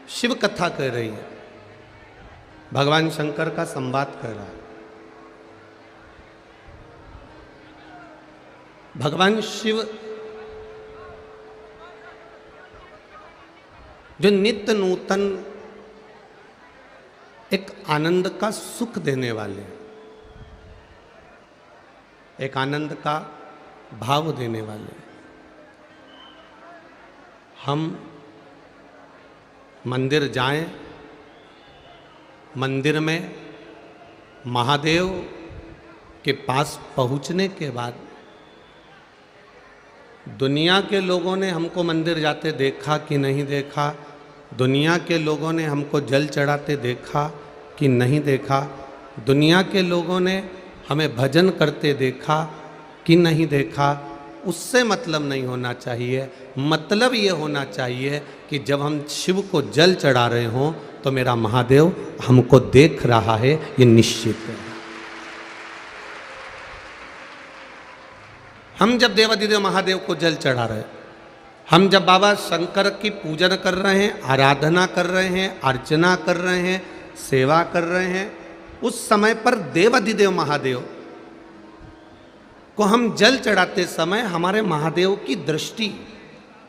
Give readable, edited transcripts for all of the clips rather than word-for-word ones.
शिव कथा कह रही है, भगवान शंकर का संवाद कर रहा है। भगवान शिव जो नित्य नूतन एक आनंद का सुख देने वाले, एक आनंद का भाव देने वाले। हम मंदिर जाएं, मंदिर में महादेव के पास पहुंचने के बाद दुनिया के लोगों ने हमको मंदिर जाते देखा कि नहीं देखा, दुनिया के लोगों ने हमको जल चढ़ाते देखा कि नहीं देखा, दुनिया के लोगों ने हमें भजन करते देखा कि नहीं देखा, उससे मतलब नहीं होना चाहिए। मतलब ये होना चाहिए कि जब हम शिव को जल चढ़ा रहे हों तो मेरा महादेव हमको देख रहा है, ये निश्चित है। हम जब देवाधिदेव महादेव को जल चढ़ा रहे, हम जब बाबा शंकर की पूजन कर रहे हैं, आराधना कर रहे हैं, अर्चना कर रहे हैं, सेवा कर रहे हैं, उस समय पर देवाधिदेव महादेव को हम जल चढ़ाते समय हमारे महादेव की दृष्टि,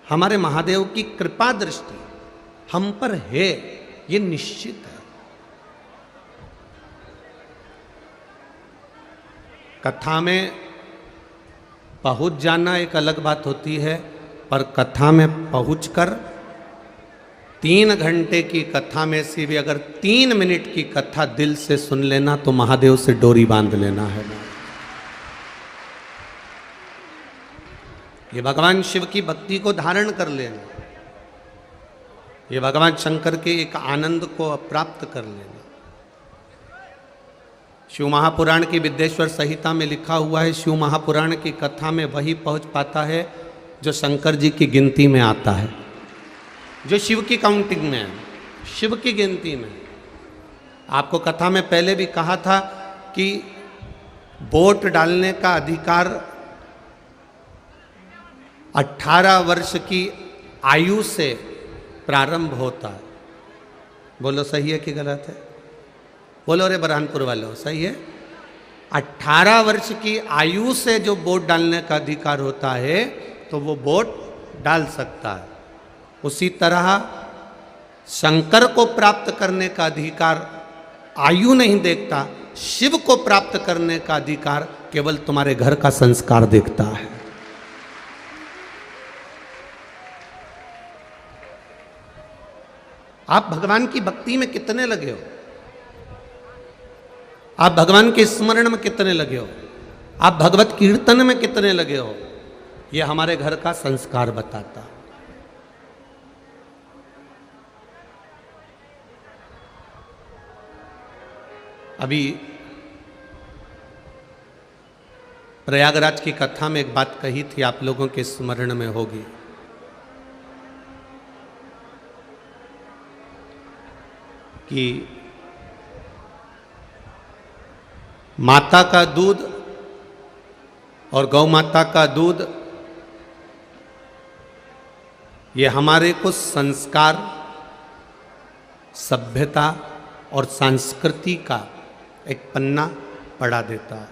हमारे महादेव की कृपा दृष्टि हम पर है, ये निश्चित है। कथा में पहुंच जाना एक अलग बात होती है, पर कथा में पहुंचकर 3 घंटे की कथा में से भी अगर 3 मिनट की कथा दिल से सुन लेना तो महादेव से डोरी बांध लेना है। ये भगवान शिव की भक्ति को धारण कर लेना, ये भगवान शंकर के एक आनंद को प्राप्त कर लेना। शिव महापुराण की विद्येश्वर संहिता में लिखा हुआ है, शिव महापुराण की कथा में वही पहुंच पाता है जो शंकर जी की गिनती में आता है, जो शिव की काउंटिंग में है, शिव की गिनती में। आपको कथा में पहले भी कहा था कि वोट डालने का अधिकार 18 वर्ष की आयु से प्रारंभ होता है। बोलो सही है कि गलत है? बोलो रे बरहानपुर वालों, सही है। 18 वर्ष की आयु से जो वोट डालने का अधिकार होता है तो वो वोट डाल सकता है। उसी तरह शंकर को प्राप्त करने का अधिकार आयु नहीं देखता, शिव को प्राप्त करने का अधिकार केवल तुम्हारे घर का संस्कार देखता है। आप भगवान की भक्ति में कितने लगे हो, आप भगवान के स्मरण में कितने लगे हो, आप भगवत कीर्तन में कितने लगे हो, यह हमारे घर का संस्कार बताता है। अभी प्रयागराज की कथा में एक बात कही थी, आप लोगों के स्मरण में होगी। कि माता का दूध और गौ माता का दूध ये हमारे को संस्कार, सभ्यता और संस्कृति का एक पन्ना पढ़ा देता है।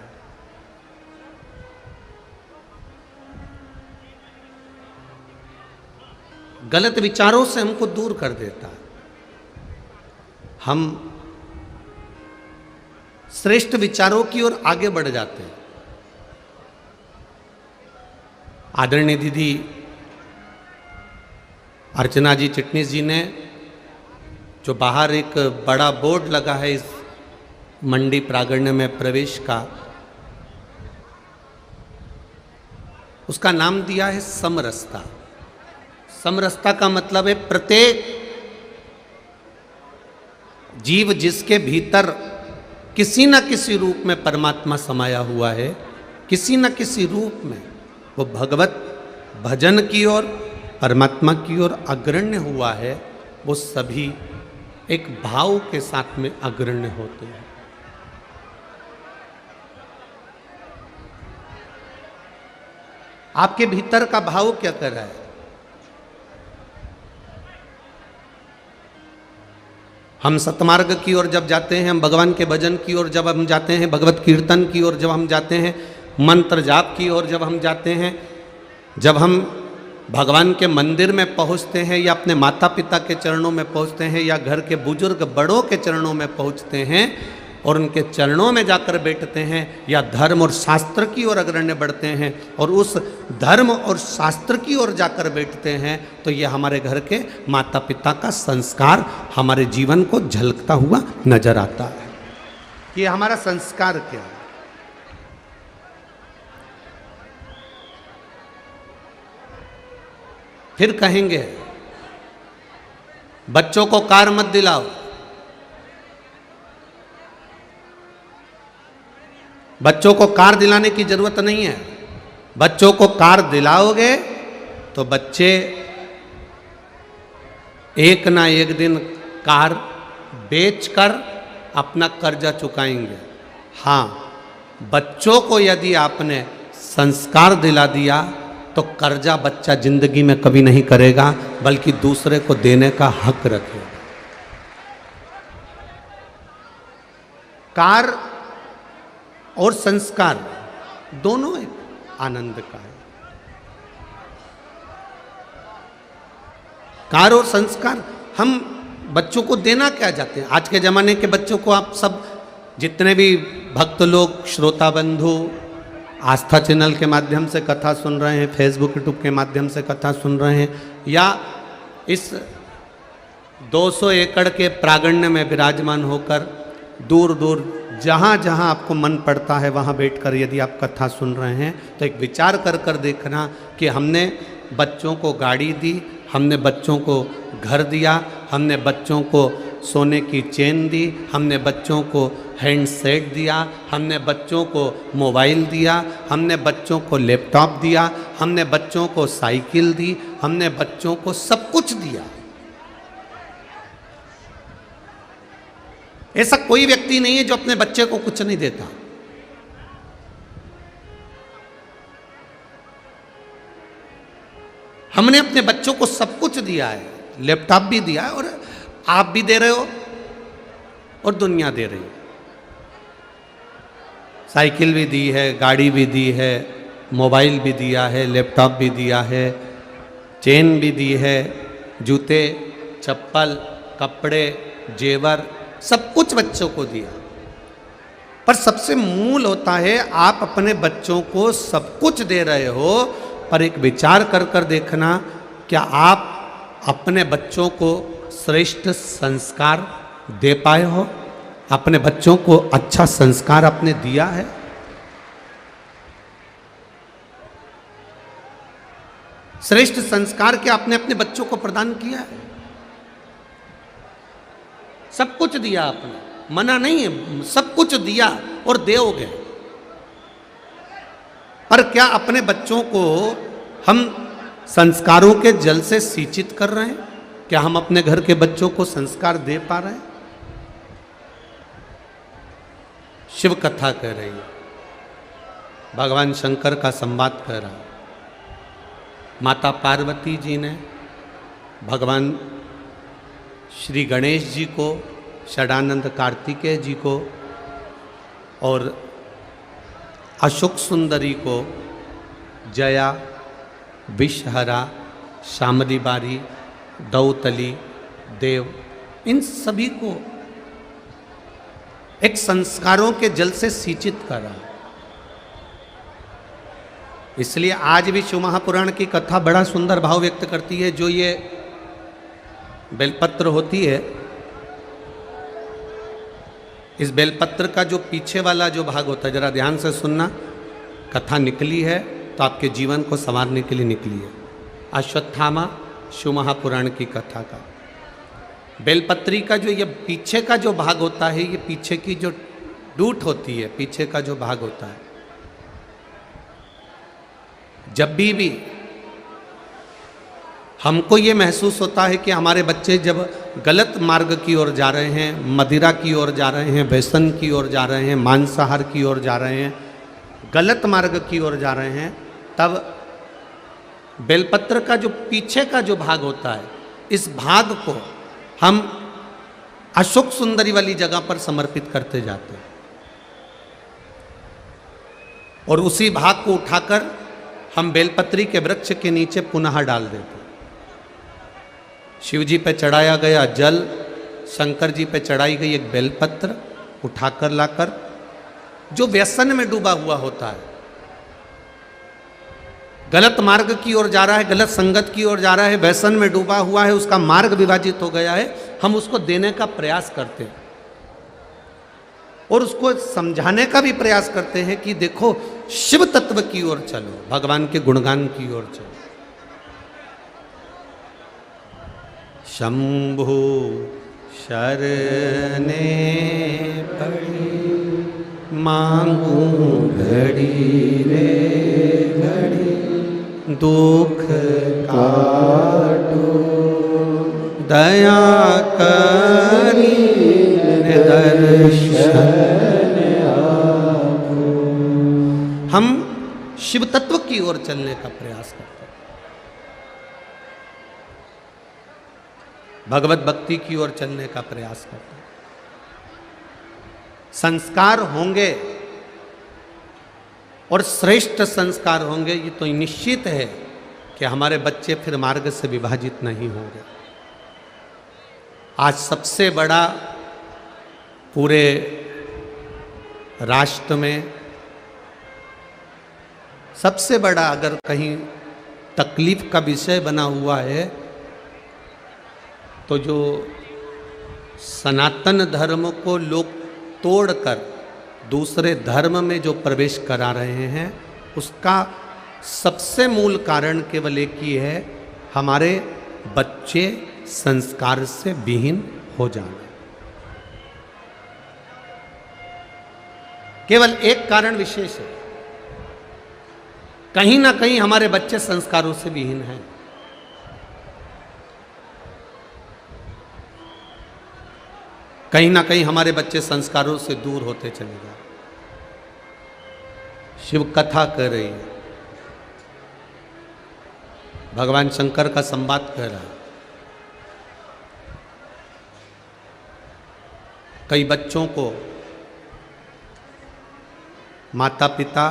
गलत विचारों से हमको दूर कर देता है। हम श्रेष्ठ विचारों की ओर आगे बढ़ जाते हैं। आदरणीय दीदी अर्चना जी चिटनीस जी ने जो बाहर एक बड़ा बोर्ड लगा है इस मंडी प्रांगण में प्रवेश का, उसका नाम दिया है समरसता। समरसता का मतलब है प्रत्येक जीव जिसके भीतर किसी न किसी रूप में परमात्मा समाया हुआ है, किसी न किसी रूप में वो भगवत भजन की ओर, परमात्मा की ओर अग्रण्य हुआ है, वो सभी एक भाव के साथ में अग्रण्य होते हैं। आपके भीतर का भाव क्या कर रहा है? हम सतमार्ग की ओर जब जाते हैं, हम भगवान के भजन की ओर जब हम जाते हैं, भगवत कीर्तन की ओर जब हम जाते हैं, मंत्र जाप की ओर जब हम जाते हैं, जब हम भगवान के मंदिर में पहुंचते हैं या अपने माता पिता के चरणों में पहुंचते हैं या घर के बुजुर्ग बड़ों के चरणों में पहुंचते हैं और उनके चरणों में जाकर बैठते हैं या धर्म और शास्त्र की ओर अग्रण्य बढ़ते हैं और उस धर्म और शास्त्र की ओर जाकर बैठते हैं, तो ये हमारे घर के माता पिता का संस्कार हमारे जीवन को झलकता हुआ नजर आता है। ये हमारा संस्कार क्या है? फिर कहेंगे बच्चों को कार मत दिलाओ, बच्चों को कार दिलाने की जरूरत नहीं है। बच्चों को कार दिलाओगे तो बच्चे एक ना एक दिन कार बेचकर अपना कर्जा चुकाएंगे। हाँ, बच्चों को यदि आपने संस्कार दिला दिया तो कर्जा बच्चा जिंदगी में कभी नहीं करेगा, बल्कि दूसरे को देने का हक रखेगा। कार और संस्कार दोनों एक आनंद का है। कार और संस्कार हम बच्चों को देना क्या चाहते हैं? आज के जमाने के बच्चों को आप सब जितने भी भक्त लोग, श्रोता बंधु आस्था चैनल के माध्यम से कथा सुन रहे हैं, फेसबुक यूट्यूब के माध्यम से कथा सुन रहे हैं, या इस 200 एकड़ के प्रांगण में विराजमान होकर दूर दूर जहाँ जहाँ आपको मन पड़ता है वहाँ बैठकर यदि आप कथा सुन रहे हैं, तो एक विचार कर कर देखना कि हमने बच्चों को गाड़ी दी, हमने बच्चों को घर दिया, हमने बच्चों को सोने की चेन दी, हमने बच्चों को हैंडसेट दिया, हमने बच्चों को मोबाइल दिया, हमने बच्चों को लैपटॉप दिया, हमने बच्चों को साइकिल दी, हमने बच्चों को सब कुछ दिया। ऐसा कोई व्यक्ति नहीं है जो अपने बच्चे को कुछ नहीं देता। हमने अपने बच्चों को सब कुछ दिया है, लैपटॉप भी दिया है, और आप भी दे रहे हो और दुनिया दे रही है। साइकिल भी दी है, गाड़ी भी दी है, मोबाइल भी दिया है, लैपटॉप भी दिया है, चेन भी दी है, जूते, चप्पल, कपड़े, जेवर, सब कुछ बच्चों को दिया। पर सबसे मूल होता है, आप अपने बच्चों को सब कुछ दे रहे हो, पर एक विचार कर कर देखना, क्या आप अपने बच्चों को श्रेष्ठ संस्कार दे पाए हो? अपने बच्चों को अच्छा संस्कार आपने दिया है? श्रेष्ठ संस्कार क्या आपने अपने बच्चों को प्रदान किया है? सब कुछ दिया आपने, मना नहीं है, सब कुछ दिया और दोगे, पर क्या अपने बच्चों को हम संस्कारों के जल से सिंचित कर रहे हैं? क्या हम अपने घर के बच्चों को संस्कार दे पा रहे हैं? शिव कथा कह रही है, भगवान शंकर का संवाद कह रहा है। माता पार्वती जी ने भगवान श्री गणेश जी को, षडानंद कार्तिकेय जी को और अशोक सुंदरी को जया, विषहरा, शामली बारी, दौतली, देव, इन सभी को एक संस्कारों के जल से सिंचित करा। इसलिए आज भी शिव महापुराण की कथा बड़ा सुंदर भाव व्यक्त करती है। जो ये बेलपत्र होती है, इस बेलपत्र का जो पीछे वाला जो भाग होता है, जरा ध्यान से सुनना, कथा निकली है तो आपके जीवन को संवारने के लिए निकली है। अश्वत्थामा शिव महापुराण की कथा का बेलपत्री का जो ये पीछे का जो भाग होता है, ये पीछे की जो डूट होती है, पीछे का जो भाग होता है, जब भी हमको ये महसूस होता है कि हमारे बच्चे जब गलत मार्ग की ओर जा रहे हैं, मदिरा की ओर जा रहे हैं, व्यसन की ओर जा रहे हैं, मांसाहार की ओर जा रहे हैं, गलत मार्ग की ओर जा रहे हैं, तब बेलपत्र का जो पीछे का जो भाग होता है, इस भाग को हम अशोक सुंदरी वाली जगह पर समर्पित करते जाते हैं और उसी भाग को उठाकर हम बेलपत्री के वृक्ष के नीचे पुनः डाल देते। शिव जी पे चढ़ाया गया जल, शंकर जी पे चढ़ाई गई एक बेलपत्र उठाकर लाकर, जो व्यसन में डूबा हुआ होता है, गलत मार्ग की ओर जा रहा है, गलत संगत की ओर जा रहा है, व्यसन में डूबा हुआ है, उसका मार्ग विभाजित हो गया है, हम उसको देने का प्रयास करते हैं और उसको समझाने का भी प्रयास करते हैं कि देखो शिव तत्व की ओर चलो, भगवान के गुणगान की ओर चलो। शंभु शरणे पड़ी मांगू घड़ी रे घड़ी, दुख काटो दया करी दर्शन आपो। हम शिव तत्व की ओर चलने का प्रयास करते हैं, भगवत भक्ति की ओर चलने का प्रयास करते हैं। संस्कार होंगे और श्रेष्ठ संस्कार होंगे, ये तो निश्चित है कि हमारे बच्चे फिर मार्ग से विभाजित नहीं होंगे। आज सबसे बड़ा पूरे राष्ट्र में सबसे बड़ा अगर कहीं तकलीफ का विषय बना हुआ है तो जो सनातन धर्म को लोग तोड़कर दूसरे धर्म में जो प्रवेश करा रहे हैं, उसका सबसे मूल कारण केवल एक ही है, हमारे बच्चे संस्कार से विहीन हो जाना। केवल एक कारण विशेष है, कहीं ना कहीं हमारे बच्चे संस्कारों से विहीन हैं। कहीं ना कहीं हमारे बच्चे संस्कारों से दूर होते चले जा रहे। शिव कथा कर रही है, भगवान शंकर का संवाद कर रहा है। कई बच्चों को माता पिता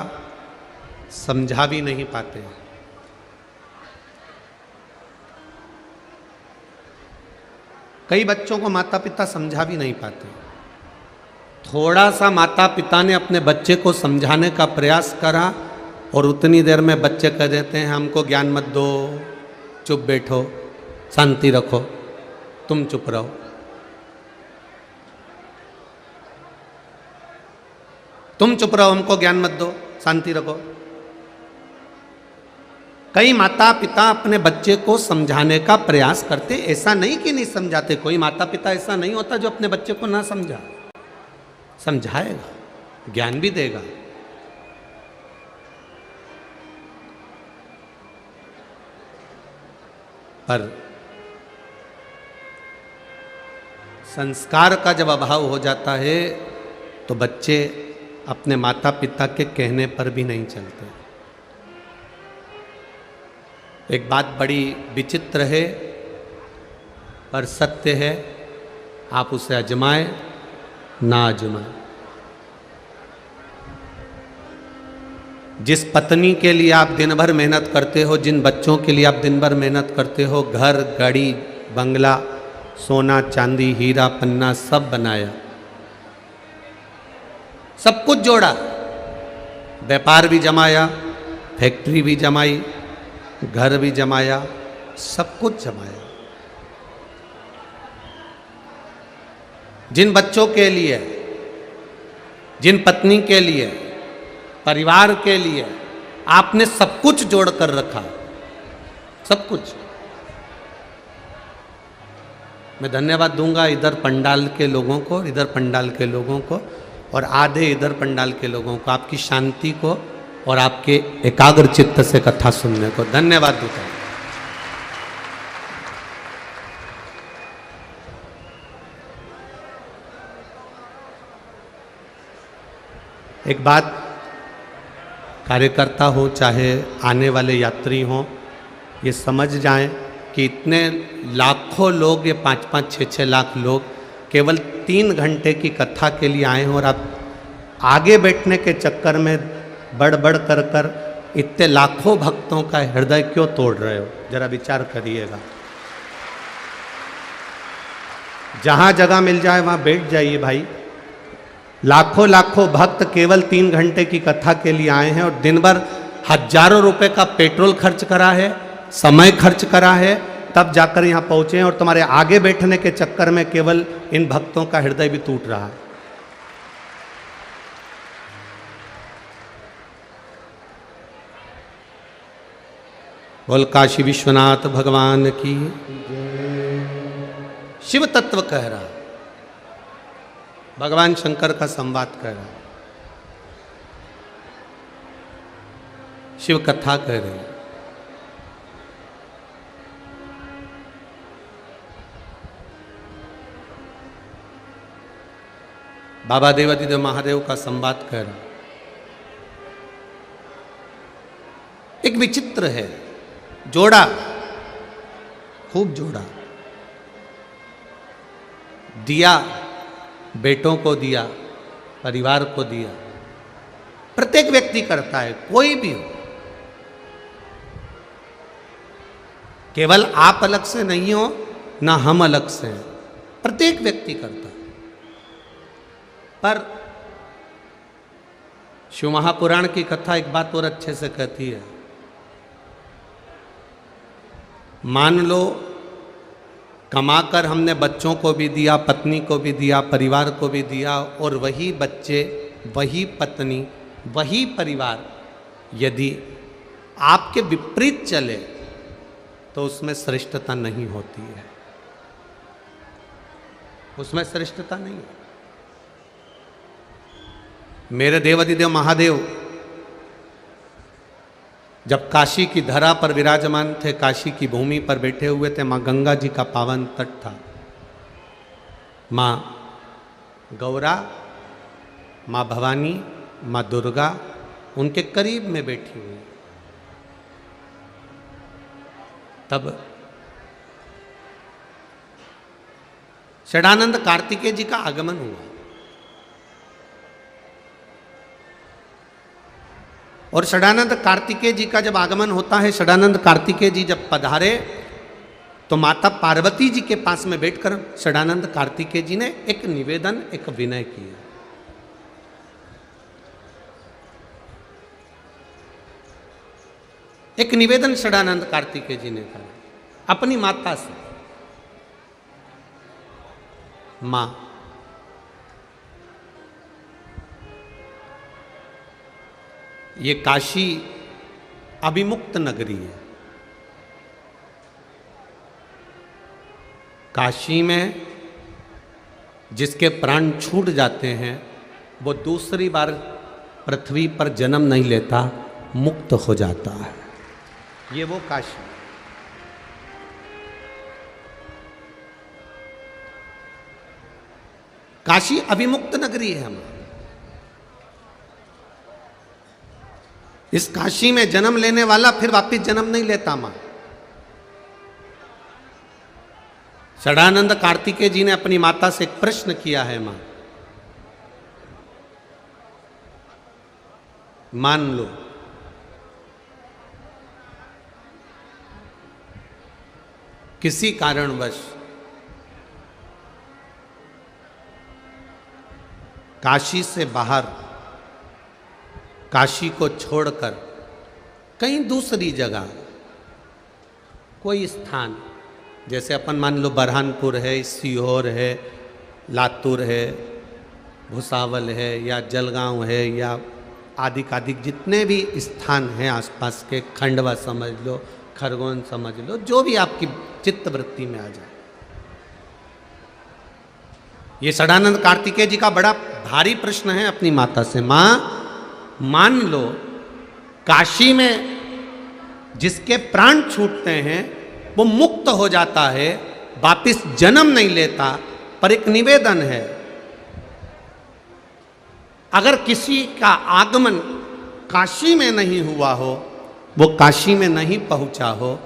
समझा भी नहीं पाते हैं। कई बच्चों को माता पिता समझा भी नहीं पाते। थोड़ा सा माता पिता ने अपने बच्चे को समझाने का प्रयास करा और उतनी देर में बच्चे कह देते हैं हमको ज्ञान मत दो, चुप बैठो, शांति रखो, तुम चुप रहो। तुम चुप रहो, हमको ज्ञान मत दो, शांति रखो। कई माता पिता अपने बच्चे को समझाने का प्रयास करते, ऐसा नहीं कि नहीं समझाते। कोई माता पिता ऐसा नहीं होता जो अपने बच्चे को ना समझाएगा, ज्ञान भी देगा। पर संस्कार का जब अभाव हो जाता है तो बच्चे अपने माता पिता के कहने पर भी नहीं चलते। एक बात बड़ी विचित्र है पर सत्य है, आप उसे आजमाएं ना आजमाएं। जिस पत्नी के लिए आप दिन भर मेहनत करते हो, जिन बच्चों के लिए आप दिन भर मेहनत करते हो, घर गाड़ी बंगला सोना चांदी हीरा पन्ना सब बनाया, सब कुछ जोड़ा, व्यापार भी जमाया, फैक्ट्री भी जमाई, घर भी जमाया, सब कुछ जमाया। जिन बच्चों के लिए, जिन पत्नी के लिए, परिवार के लिए आपने सब कुछ जोड़ कर रखा, सब कुछ। मैं धन्यवाद दूंगा इधर पंडाल के लोगों को, इधर पंडाल के लोगों को और आधे इधर पंडाल के लोगों को, आपकी शांति को और आपके एकाग्र चित्त से कथा सुनने को धन्यवाद दूंगा। एक बात, कार्यकर्ता हो चाहे आने वाले यात्री हों, ये समझ जाएं कि इतने लाखों लोग, ये 5-5, 6-6 लाख लोग केवल 3 घंटे की कथा के लिए आए हैं और आप आगे बैठने के चक्कर में बड़ कर कर इतने लाखों भक्तों का हृदय क्यों तोड़ रहे हो? जरा विचार करिएगा। जहां जगह मिल जाए वहां बैठ जाइए भाई। लाखों लाखों भक्त केवल 3 घंटे की कथा के लिए आए हैं और दिन भर हजारों रुपए का पेट्रोल खर्च करा है, समय खर्च करा है, तब जाकर यहां पहुंचे हैं और तुम्हारे आगे बैठने के चक्कर में केवल इन भक्तों का हृदय भी टूट रहा है। बोल काशी विश्वनाथ भगवान की। शिव तत्व कह रहा, भगवान शंकर का संवाद कह रहा, शिव कथा कह रहे हैं। बाबा देवादिदेव महादेव का संवाद कह रहा। एक विचित्र है, जोड़ा, खूब जोड़ा, दिया, बेटों को दिया, परिवार को दिया, प्रत्येक व्यक्ति करता है, कोई भी हो, केवल आप अलग से नहीं हो ना हम अलग से हैं, प्रत्येक व्यक्ति करता है। पर शिव महापुराण की कथा एक बात और अच्छे से कहती है, मान लो कमाकर हमने बच्चों को भी दिया, पत्नी को भी दिया, परिवार को भी दिया, और वही बच्चे, वही पत्नी, वही परिवार यदि आपके विपरीत चले तो उसमें श्रेष्ठता नहीं होती है, उसमें श्रेष्ठता नहीं है। मेरे देवादिदेव महादेव जब काशी की धरा पर विराजमान थे, काशी की भूमि पर बैठे हुए थे, माँ गंगा जी का पावन तट था, माँ गौरा, माँ भवानी, माँ दुर्गा उनके करीब में बैठी हुई। तब षडानंद कार्तिकेय जी का आगमन हुआ और षडानंद कार्तिकेय जी का जब आगमन होता है, षडानंद कार्तिकेय जी जब पधारे तो माता पार्वती जी के पास में बैठकर षडानंद कार्तिकेय जी ने एक निवेदन, एक विनय किया। एक निवेदन षडानंद कार्तिकेय जी ने कहा अपनी माता से, मां, ये काशी अभिमुक्त नगरी है, काशी में जिसके प्राण छूट जाते हैं वो दूसरी बार पृथ्वी पर जन्म नहीं लेता, मुक्त हो जाता है। ये वो काशी, काशी अभिमुक्त नगरी है हमारी। इस काशी में जन्म लेने वाला फिर वापिस जन्म नहीं लेता। मां षडानंद कार्तिकेय जी ने अपनी माता से एक प्रश्न किया है, मां मान लो किसी कारणवश काशी से बाहर, काशी को छोड़कर कहीं दूसरी जगह कोई स्थान, जैसे अपन मान लो बरहानपुर है, सीहोर है, लातूर है, भुसावल है, या जलगांव है, या आदिकादिक जितने भी स्थान हैं आसपास के, खंडवा समझ लो, खरगोन समझ लो, जो भी आपकी चित्तवृत्ति में आ जाए। ये षडानंद कार्तिकेय जी का बड़ा भारी प्रश्न है अपनी माता से, मां मान लो काशी में जिसके प्राण छूटते हैं वो मुक्त हो जाता है, वापिस जन्म नहीं लेता, पर एक निवेदन है, अगर किसी का आगमन काशी में नहीं हुआ हो, वो काशी में नहीं पहुंचा हो,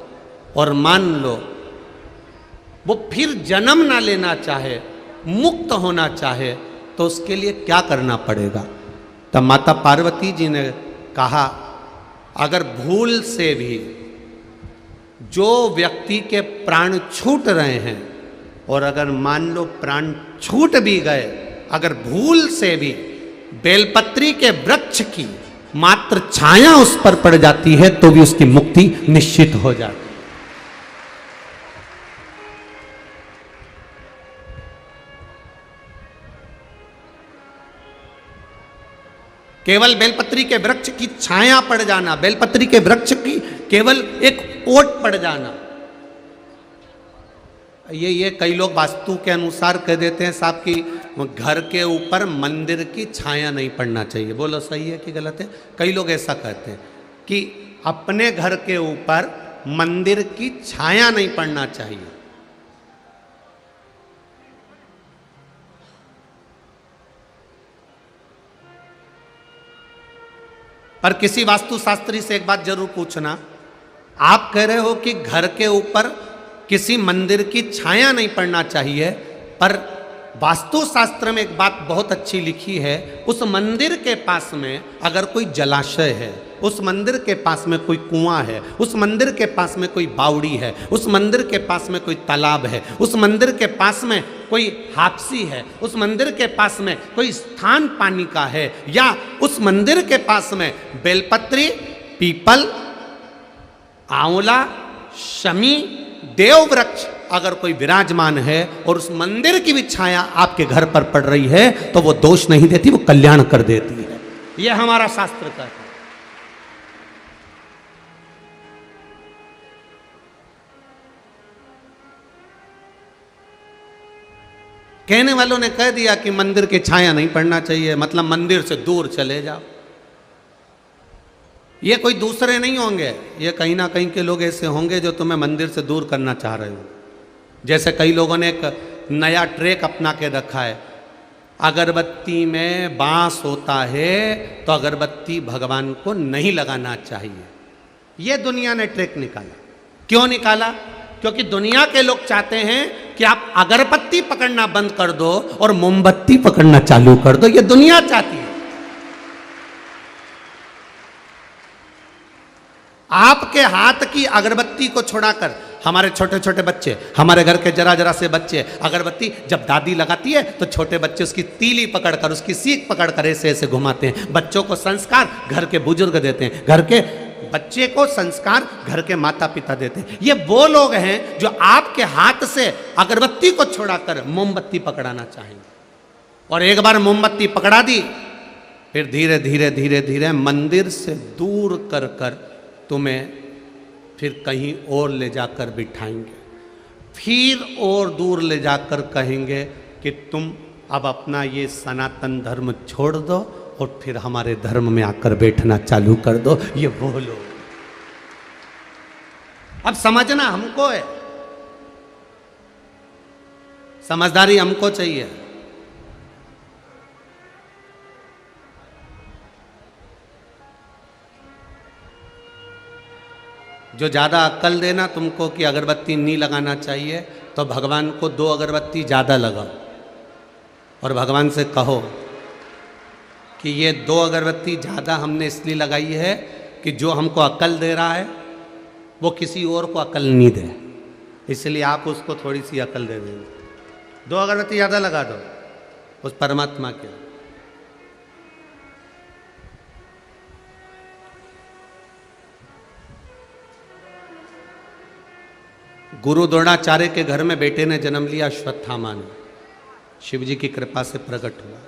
और मान लो वो फिर जन्म ना लेना चाहे, मुक्त होना चाहे तो उसके लिए क्या करना पड़ेगा? तब माता पार्वती जी ने कहा, अगर भूल से भी जो व्यक्ति के प्राण छूट रहे हैं, और अगर मान लो प्राण छूट भी गए, अगर भूल से भी बेलपत्री के वृक्ष की मात्र छाया उस पर पड़ जाती है तो भी उसकी मुक्ति निश्चित हो जाती है। केवल बेलपत्री के वृक्ष की छाया पड़ जाना, बेलपत्री के वृक्ष की केवल एक ओट पड़ जाना, ये कई लोग वास्तु के अनुसार कह देते हैं साहब कि घर के ऊपर मंदिर की छाया नहीं पड़ना चाहिए। बोलो सही है कि गलत है? कई लोग ऐसा कहते हैं कि अपने घर के ऊपर मंदिर की छाया नहीं पड़ना चाहिए। पर किसी वास्तुशास्त्री से एक बात जरूर पूछना, आप कह रहे हो कि घर के ऊपर किसी मंदिर की छाया नहीं पड़ना चाहिए, पर वास्तुशास्त्र में एक बात बहुत अच्छी लिखी है, उस मंदिर के पास में अगर कोई जलाशय है, उस मंदिर के पास में कोई कुआं है, उस मंदिर के पास में कोई बावड़ी है, उस मंदिर के पास में कोई तालाब है, उस मंदिर के पास में कोई हापसी है, उस मंदिर के पास में कोई स्थान पानी का है, या उस मंदिर के पास में बेलपत्री, पीपल, आंवला, शमी, देव वृक्ष अगर कोई विराजमान है और उस मंदिर की भी छाया आपके घर पर पड़ रही है तो वो दोष नहीं देती, वो कल्याण कर देती है। यह हमारा शास्त्र कहता है। कहने वालों ने कह दिया कि मंदिर की छाया नहीं पड़ना चाहिए, मतलब मंदिर से दूर चले जाओ। ये कोई दूसरे नहीं होंगे, ये कहीं ना कहीं के लोग ऐसे होंगे जो तुम्हें मंदिर से दूर करना चाह रहे हो। जैसे कई लोगों ने एक नया ट्रेक अपना के रखा है, अगरबत्ती में बांस होता है तो अगरबत्ती भगवान को नहीं लगाना चाहिए। ये दुनिया ने ट्रेक निकाला। क्यों निकाला? क्योंकि दुनिया के लोग चाहते हैं कि आप अगरबत्ती पकड़ना बंद कर दो और मोमबत्ती पकड़ना चालू कर दो। ये दुनिया चाहती है। आपके हाथ की अगरबत्ती को छुड़ाकर हमारे छोटे छोटे बच्चे, हमारे घर के जरा जरा से बच्चे, अगरबत्ती जब दादी लगाती है तो छोटे बच्चे उसकी तीली पकड़कर, उसकी सीख पकड़कर ऐसे ऐसे घुमाते हैं। बच्चों को संस्कार घर के बुजुर्ग देते हैं, घर के बच्चे को संस्कार घर के माता पिता देते हैं। ये वो लोग हैं जो आपके हाथ से अगरबत्ती को छुड़ाकर मोमबत्ती पकड़ाना चाहेंगे। और एक बार मोमबत्ती पकड़ा दी, फिर धीरे धीरे धीरे धीरे मंदिर से दूर कर कर तुम्हें फिर कहीं और ले जाकर बिठाएंगे, फिर और दूर ले जाकर कहेंगे कि तुम अब अपना ये सनातन धर्म छोड़ दो और फिर हमारे धर्म में आकर बैठना चालू कर दो। ये वो लोग। अब समझना हमको है, समझदारी हमको चाहिए। जो ज़्यादा अक्ल देना तुमको कि अगरबत्ती नहीं लगाना चाहिए, तो भगवान को 2 अगरबत्ती ज़्यादा लगाओ और भगवान से कहो कि ये 2 अगरबत्ती ज़्यादा हमने इसलिए लगाई है कि जो हमको अक्ल दे रहा है वो किसी और को अक्ल नहीं दे, इसलिए आप उसको थोड़ी सी अक्ल दे देंगे। 2 अगरबत्ती ज़्यादा लगा दो उस परमात्मा के। गुरु द्रोणाचार्य के घर में बेटे ने जन्म लिया, अश्वत्थामा ने। शिव जी की कृपा से प्रकट हुआ।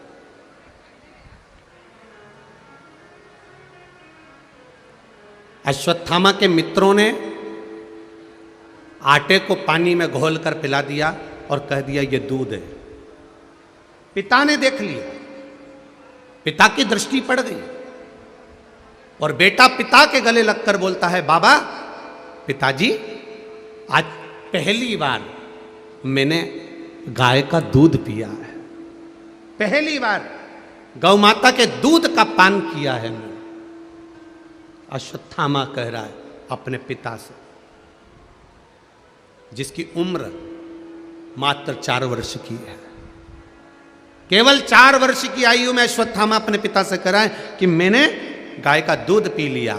अश्वत्थामा के मित्रों ने आटे को पानी में घोलकर पिला दिया और कह दिया ये दूध है। पिता ने देख लिया, पिता की दृष्टि पड़ गई और बेटा पिता के गले लगकर बोलता है, बाबा, पिताजी, आज पहली बार मैंने गाय का दूध पिया है, पहली बार गौ माता के दूध का पान किया है मैंने। अश्वत्थामा कह रहा है अपने पिता से, जिसकी उम्र मात्र 4 वर्ष की है। केवल 4 वर्ष की आयु में अश्वत्थामा अपने पिता से कराए कि मैंने गाय का दूध पी लिया।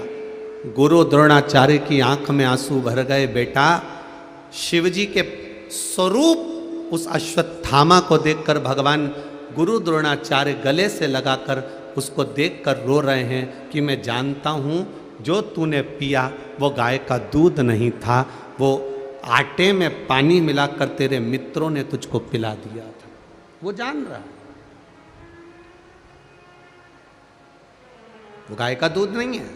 गुरु द्रोणाचार्य की आंख में आंसू भर गए। बेटा, शिवजी के स्वरूप उस अश्वत्थामा को देखकर भगवान गुरु द्रोणाचार्य गले से लगाकर उसको देखकर रो रहे हैं कि मैं जानता हूँ जो तूने पिया वो गाय का दूध नहीं था, वो आटे में पानी मिलाकर तेरे मित्रों ने तुझको पिला दिया था। वो जान रहा है वो गाय का दूध नहीं है।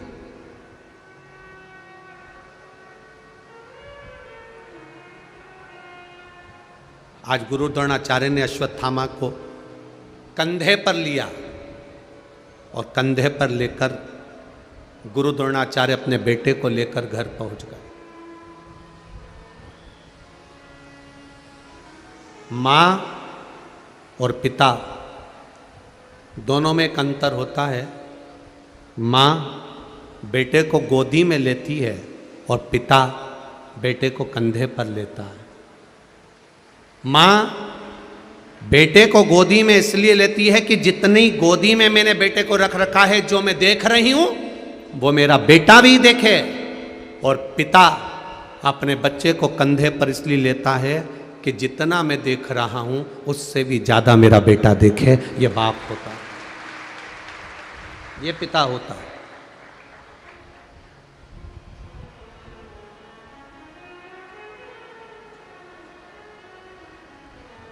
आज गुरु द्रोणाचार्य ने अश्वत्थामा को कंधे पर लिया और कंधे पर लेकर गुरु द्रोणाचार्य अपने बेटे को लेकर घर पहुंच गए। मां और पिता दोनों में एक अंतर होता है। मां बेटे को गोदी में लेती है और पिता बेटे को कंधे पर लेता है। मां बेटे को गोदी में इसलिए लेती है कि जितनी गोदी में मैंने बेटे को रख रखा है, जो मैं देख रही हूं वो मेरा बेटा भी देखे। और पिता अपने बच्चे को कंधे पर इसलिए लेता है कि जितना मैं देख रहा हूं उससे भी ज्यादा मेरा बेटा देखे। ये बाप होता है, ये पिता होता है।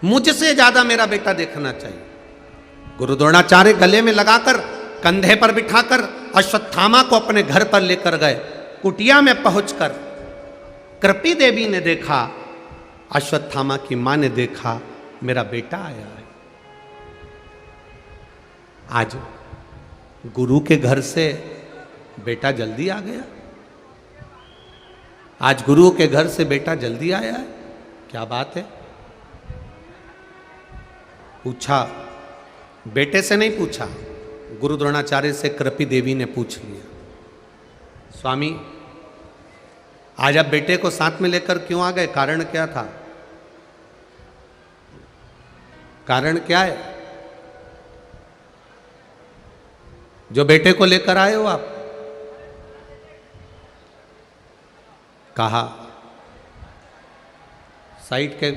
मुझसे ज्यादा मेरा बेटा देखना चाहिए। गुरु द्रोणाचार्य गले में लगाकर कंधे पर बिठाकर अश्वत्थामा को अपने घर पर लेकर गए। कुटिया में पहुंचकर कृपी देवी ने देखा, अश्वत्थामा की मां ने देखा, मेरा बेटा आया है। आज गुरु के घर से बेटा जल्दी आ गया। आज गुरु के घर से बेटा जल्दी आया है, क्या बात है? पूछा, बेटे से नहीं पूछा, गुरु द्रोणाचार्य से कृपी देवी ने पूछ लिया, स्वामी आज आप बेटे को साथ में लेकर क्यों आ गए? कारण क्या था? कारण क्या है जो बेटे को लेकर आए हो आप? कहा, साइड के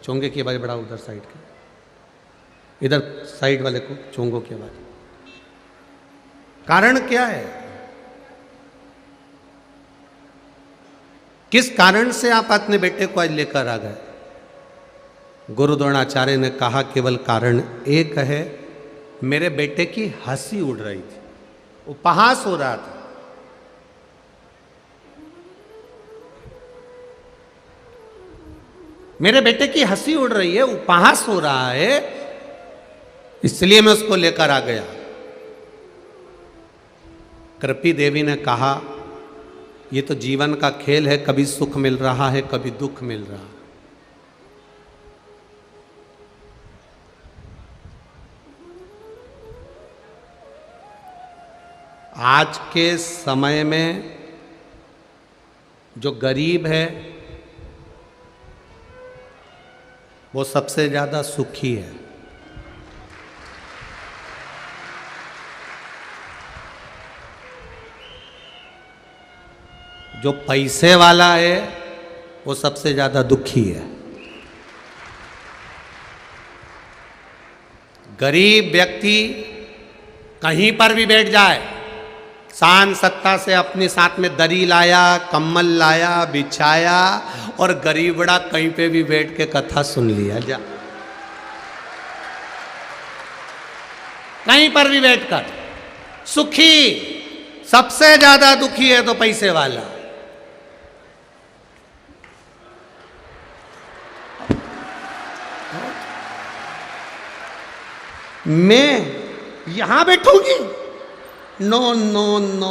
चोंगे की आवाज बढ़ाओ, उधर साइड के, इधर साइड वाले को चोंगों की आवाज। कारण क्या है? किस कारण से आप अपने बेटे को आज लेकर आ गए? गुरु द्रोणाचार्य ने कहा, केवल कारण एक है, मेरे बेटे की हंसी उड़ रही थी, उपहास हो रहा था। मेरे बेटे की हंसी उड़ रही है, उपहास हो रहा है, इसलिए मैं उसको लेकर आ गया। कृपी देवी ने कहा, ये तो जीवन का खेल है, कभी सुख मिल रहा है, कभी दुख मिल रहा है। आज के समय में जो गरीब है वो सबसे ज्यादा सुखी है। जो पैसे वाला है वो सबसे ज्यादा दुखी है। गरीब व्यक्ति कहीं पर भी बैठ जाए, शान सत्ता से अपने साथ में दरी लाया, कम्बल लाया, बिछाया और गरीबड़ा कहीं पे भी बैठ के कथा सुन लिया। जा कहीं पर भी बैठकर सुखी। सबसे ज्यादा दुखी है तो पैसे वाला। मैं यहां बैठूंगी? No no no.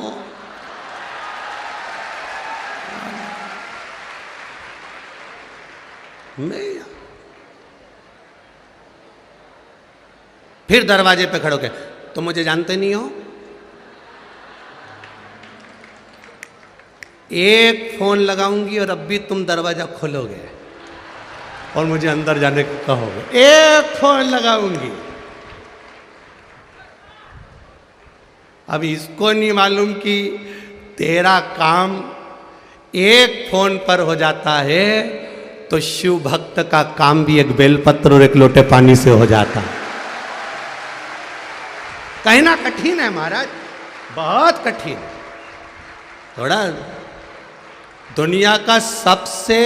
मैं फिर दरवाजे पे खड़े हो गए, तुम मुझे जानते नहीं हो? एक फोन लगाऊंगी और अब भी तुम दरवाजा खोलोगे और मुझे अंदर जाने को कहोगे। एक फोन लगाऊंगी अब इसको नहीं मालूम कि तेरा काम एक फोन पर हो जाता है तो शिव भक्त का काम भी एक बेलपत्र और एक लोटे पानी से हो जाता है। कहना कठिन है महाराज, बहुत कठिन। थोड़ा दुनिया का सबसे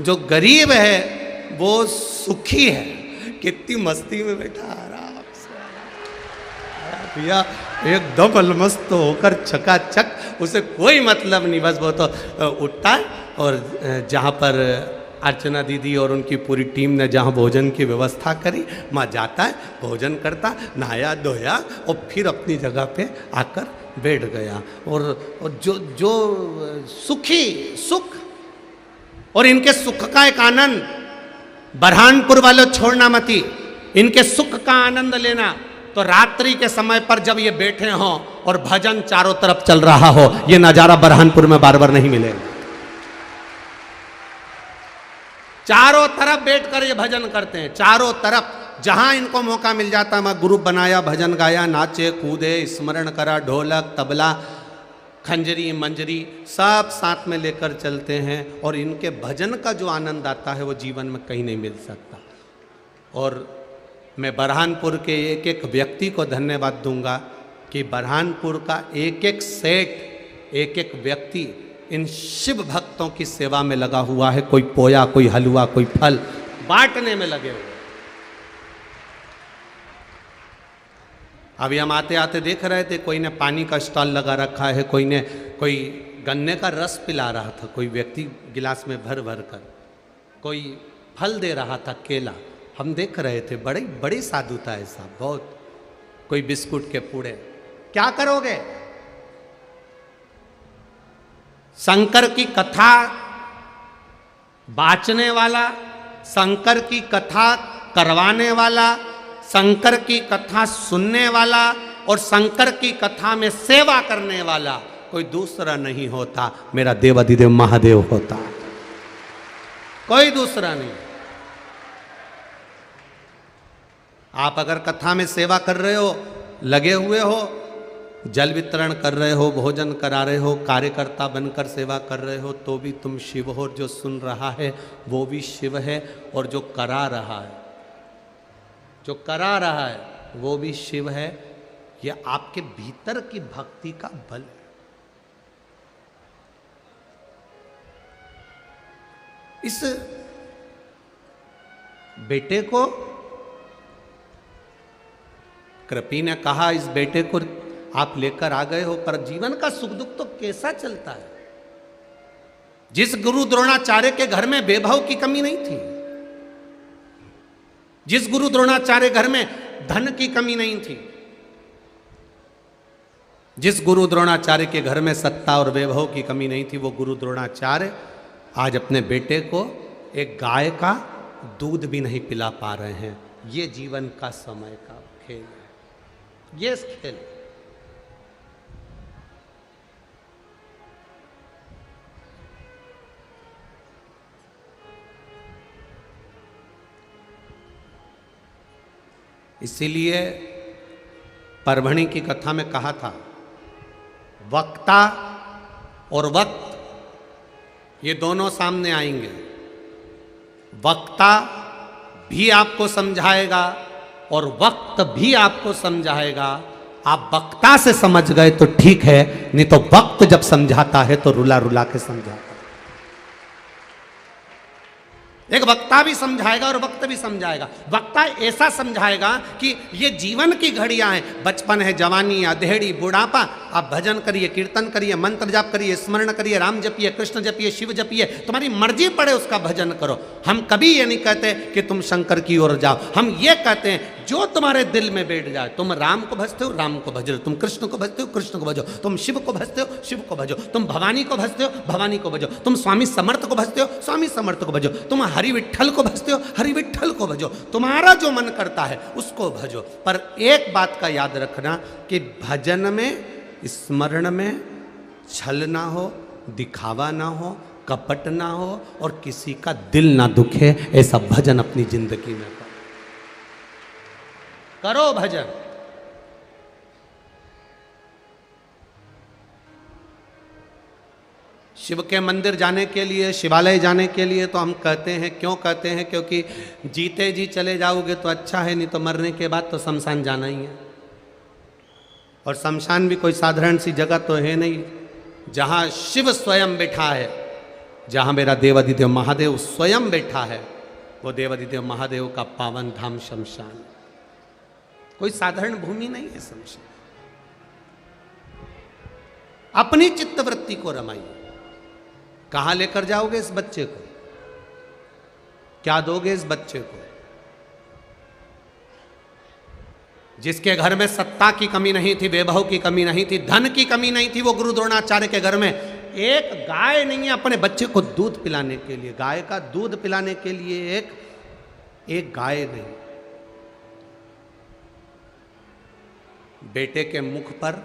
जो गरीब है वो सुखी है, कितनी मस्ती में बैठा आराम से भैया, एकदम अलमस्त होकर चकाचक, उसे कोई मतलब नहीं, बस वो तो उठता है और जहाँ पर अर्चना दीदी और उनकी पूरी टीम ने जहाँ भोजन की व्यवस्था करी वहाँ जाता है, भोजन करता, नहाया धोया और फिर अपनी जगह पे आकर बैठ गया। और जो जो सुखी सुख और इनके सुख का एक आनंद, बरहानपुर वालों छोड़ना मती, इनके सुख का आनंद लेना। तो रात्रि के समय पर जब ये बैठे हों और भजन चारों तरफ चल रहा हो, ये नजारा बरहानपुर में बार बार नहीं मिलेगा। चारों तरफ बैठकर ये भजन करते हैं, चारों तरफ जहां इनको मौका मिल जाता है, मैं ग्रुप बनाया, भजन गाया, नाचे कूदे, स्मरण करा, ढोलक तबला खंजरी मंजरी सब साथ में लेकर चलते हैं। और इनके भजन का जो आनंद आता है वो जीवन में कहीं नहीं मिल सकता। और मैं बरहानपुर के एक एक व्यक्ति को धन्यवाद दूंगा कि बरहानपुर का एक एक सेठ, एक एक व्यक्ति इन शिव भक्तों की सेवा में लगा हुआ है। कोई पोया, कोई हलवा, कोई फल बांटने में लगे हुए। अभी हम आते आते देख रहे थे, कोई ने पानी का स्टॉल लगा रखा है, कोई गन्ने का रस पिला रहा था, कोई व्यक्ति गिलास में भर भर कर, कोई फल दे रहा था, केला। हम देख रहे थे, बड़ी साधुता है साहब, बहुत। कोई बिस्कुट के पूड़े। क्या करोगे? शंकर की कथा बाचने वाला, शंकर की कथा करवाने वाला, शंकर की कथा सुनने वाला और शंकर की कथा में सेवा करने वाला कोई दूसरा नहीं होता, मेरा देवाधिदेव महादेव होता, कोई दूसरा नहीं। आप अगर कथा में सेवा कर रहे हो, लगे हुए हो, जल वितरण कर रहे हो, भोजन करा रहे हो, कार्यकर्ता बनकर सेवा कर रहे हो, तो भी तुम शिव हो। जो सुन रहा है वो भी शिव है, और जो करा रहा है, जो करा रहा है वो भी शिव है। यह आपके भीतर की भक्ति का बल है। इस बेटे को कृपी ने कहा, इस बेटे को आप लेकर आ गए हो, पर जीवन का सुख दुख तो कैसा चलता है। जिस गुरु द्रोणाचार्य के घर में वैभव की कमी नहीं थी, जिस गुरु द्रोणाचार्य घर में धन की कमी नहीं थी, जिस गुरु द्रोणाचार्य के घर में सत्ता और वैभव की कमी नहीं थी, वो गुरु द्रोणाचार्य आज अपने बेटे को एक गाय का दूध भी नहीं पिला पा रहे हैं। ये जीवन का समय का खेल है, ये खेल। इसीलिए परभणी की कथा में कहा था, वक्ता और वक्त ये दोनों सामने आएंगे। वक्ता भी आपको समझाएगा और वक्त भी आपको समझाएगा। आप वक्ता से समझ गए तो ठीक है, नहीं तो वक्त जब समझाता है तो रुला रुला के समझाता है। एक वक्ता भी समझाएगा और वक्त भी समझाएगा। वक्ता ऐसा समझाएगा कि ये जीवन की घड़ियां हैं, बचपन है, जवानी, अधेड़ी, बुढ़ापा। आप भजन करिए, कीर्तन करिए, मंत्र जाप करिए, स्मरण करिए, राम जपिए, कृष्ण जपिए, शिव जपिए, तुम्हारी मर्जी पड़े उसका भजन करो। हम कभी ये नहीं कहते कि तुम शंकर की ओर जाओ, हम ये कहते हैं जो तुम्हारे दिल में बैठ जाए। तुम राम को भजते हो, राम को भजो, तुम कृष्ण को भजते हो, कृष्ण को भजो, तुम शिव को भजते हो, शिव को भजो, तुम भवानी को भजते हो, भवानी को भजो, तुम स्वामी समर्थ को भजते हो, स्वामी समर्थ को भजो, तुम हरि विठ्ठल को भजते हो, हरि विठ्ठल को भजो। तुम्हारा जो मन करता है उसको भजो। पर एक बात का याद रखना कि भजन में, स्मरण में छल ना हो, दिखावा ना हो, कपट ना हो और किसी का दिल ना दुखे। ऐसा भजन अपनी जिंदगी में करो भजन। शिव के मंदिर जाने के लिए, शिवालय जाने के लिए तो हम कहते हैं, क्यों कहते हैं? क्योंकि जीते जी चले जाओगे तो अच्छा है, नहीं तो मरने के बाद तो शमशान जाना ही है। और शमशान भी कोई साधारण सी जगह तो है नहीं, जहाँ शिव स्वयं बैठा है, जहाँ मेरा देवादिदेव महादेव स्वयं बैठा है, वो देवादिदेव महादेव का पावन धाम शमशान, कोई साधारण भूमि नहीं है शमशान। अपनी चित्तवृत्ति को रमाइए। कहां लेकर जाओगे इस बच्चे को? क्या दोगे इस बच्चे को? जिसके घर में सत्ता की कमी नहीं थी, वैभव की कमी नहीं थी, धन की कमी नहीं थी, वो गुरु द्रोणाचार्य के घर में एक गाय नहीं है अपने बच्चे को दूध पिलाने के लिए, गाय का दूध पिलाने के लिए एक गाय नहीं। बेटे के मुख पर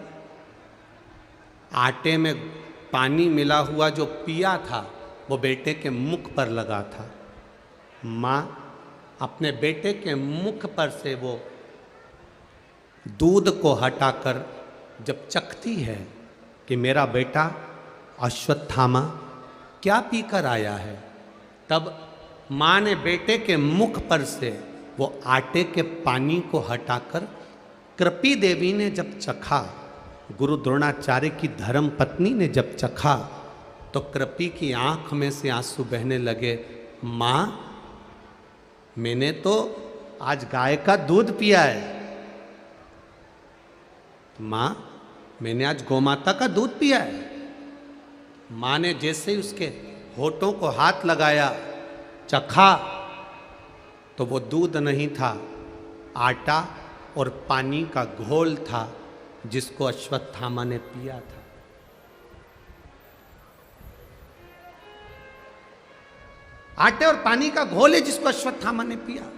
आटे में पानी मिला हुआ जो पिया था, वो बेटे के मुख पर लगा था। माँ अपने बेटे के मुख पर से वो दूध को हटाकर जब चखती है कि मेरा बेटा अश्वत्थामा क्या पीकर आया है, तब माँ ने बेटे के मुख पर से वो आटे के पानी को हटाकर कृपी देवी ने जब चखा, गुरु द्रोणाचार्य की धर्म पत्नी ने जब चखा, तो कृपी की आंख में से आंसू बहने लगे। माँ, मैंने तो आज गाय का दूध पिया है। माँ, मैंने आज गौमाता का दूध पिया है। माँ ने जैसे ही उसके होठों को हाथ लगाया, चखा, तो वो दूध नहीं था, आटा और पानी का घोल था, जिसको अश्वत्थामा ने पिया था। आटे और पानी का घोल है जिसको अश्वत्थामा ने पिया।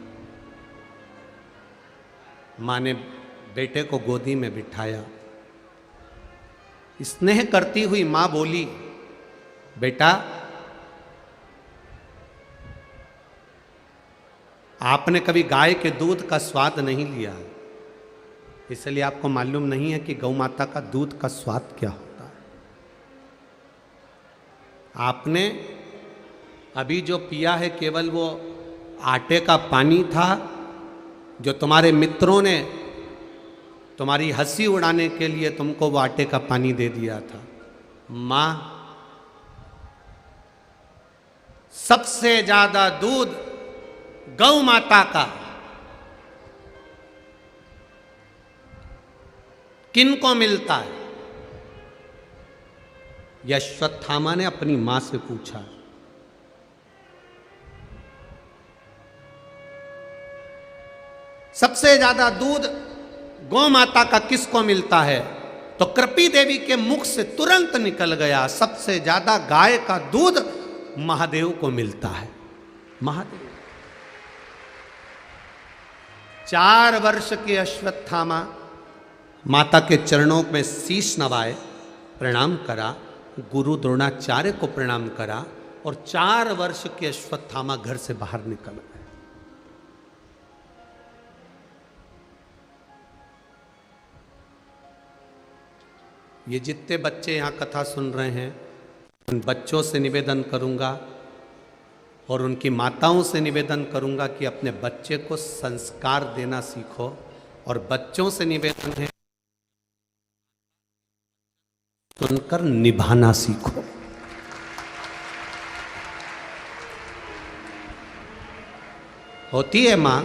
मां ने बेटे को गोदी में बिठाया, स्नेह करती हुई मां बोली, बेटा, आपने कभी गाय के दूध का स्वाद नहीं लिया, इसलिए आपको मालूम नहीं है कि गौ माता का दूध का स्वाद क्या होता है। आपने अभी जो पिया है केवल वो आटे का पानी था, जो तुम्हारे मित्रों ने तुम्हारी हंसी उड़ाने के लिए तुमको वो आटे का पानी दे दिया था। मां, सबसे ज्यादा दूध गौ माता का किनको मिलता है? अश्वत्थामा ने अपनी मां से पूछा। सबसे ज्यादा दूध गौ माता का किसको मिलता है? तो कृपी देवी के मुख से तुरंत निकल गया, सबसे ज्यादा गाय का दूध महादेव को मिलता है। महादेव 4 वर्ष के अश्वत्थामा माता के चरणों में शीश नवाए, प्रणाम करा, गुरु द्रोणाचार्य को प्रणाम करा, और 4 वर्ष के अश्वत्थामा घर से बाहर निकल गए। ये जितने बच्चे यहाँ कथा सुन रहे हैं, उन बच्चों से निवेदन करूँगा और उनकी माताओं से निवेदन करूँगा कि अपने बच्चे को संस्कार देना सीखो, और बच्चों से निवेदन है सुनकर निभाना सीखो। होती है माँ,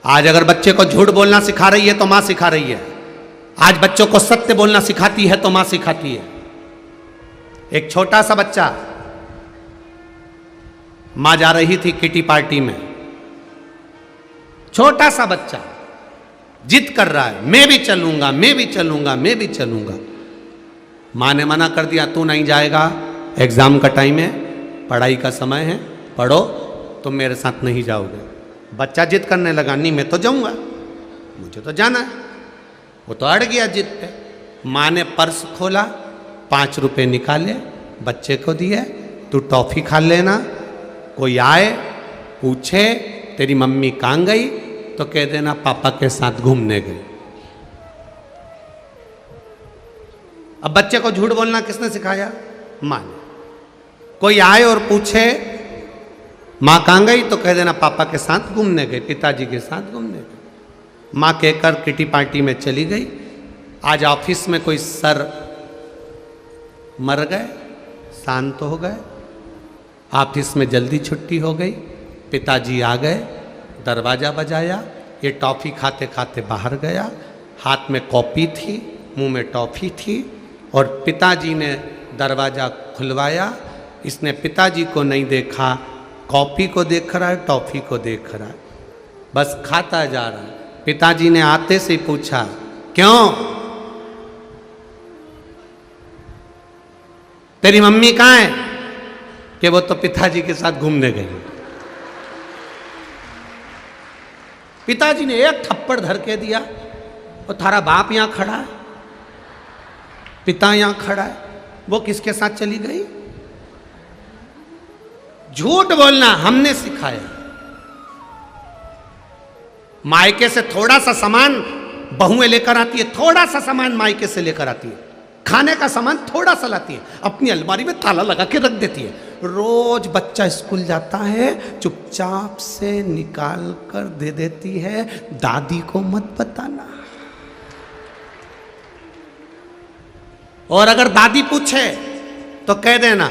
आज अगर बच्चे को झूठ बोलना सिखा रही है तो माँ सिखा रही है, आज बच्चों को सत्य बोलना सिखाती है तो मां सिखाती है। एक छोटा सा बच्चा, मां जा रही थी किटी पार्टी में, छोटा सा बच्चा जिद कर रहा है, मैं भी चलूंगा, मैं भी चलूंगा, मैं भी चलूंगा। मां ने मना कर दिया, तू नहीं जाएगा, एग्जाम का टाइम है, पढ़ाई का समय है, पढ़ो, तुम मेरे साथ नहीं जाओगे। बच्चा जिद करने लगा, नहीं मैं तो जाऊंगा, मुझे तो जाना है। वो तो अड़ गया जिद पे। माँ ने पर्स खोला, 5 रुपए निकाले, बच्चे को दिए, तू टॉफी खा लेना, कोई आए पूछे तेरी मम्मी कहाँ गई तो कह देना पापा के साथ घूमने गई। अब बच्चे को झूठ बोलना किसने सिखाया? माने। कोई आए और पूछे माँ कहाँ गई, तो कह देना पापा के साथ घूमने गए, पिताजी के साथ घूमने गए। माँ कहकर किटी पार्टी में चली गई। आज ऑफिस में कोई सर मर गए, शांत हो गए, ऑफिस में जल्दी छुट्टी हो गई, पिताजी आ गए, दरवाज़ा बजाया, ये टॉफ़ी खाते खाते बाहर गया, हाथ में कॉपी थी, मुंह में टॉफ़ी थी, और पिताजी ने दरवाज़ा खुलवाया। इसने पिताजी को नहीं देखा, कॉपी को देख रहा है, टॉफ़ी को देख रहा है, बस खाता जा रहा है। पिताजी ने आते से पूछा, क्यों, तेरी मम्मी कहाँ है? कि वो तो पिताजी के साथ घूमने गई। पिताजी ने एक थप्पड़ धर के दिया, और थारा बाप यहां खड़ा है, पिता यहां खड़ा है, वो किसके साथ चली गई? झूठ बोलना हमने सिखाया। मायके से थोड़ा सा सामान बहुएं लेकर आती है, थोड़ा सा सामान मायके से लेकर आती है, खाने का सामान थोड़ा सा लाती है, अपनी अलमारी में ताला लगा के रख देती है। रोज बच्चा स्कूल जाता है, चुपचाप से निकाल कर दे देती है, दादी को मत बताना। और अगर दादी पूछे तो कह देना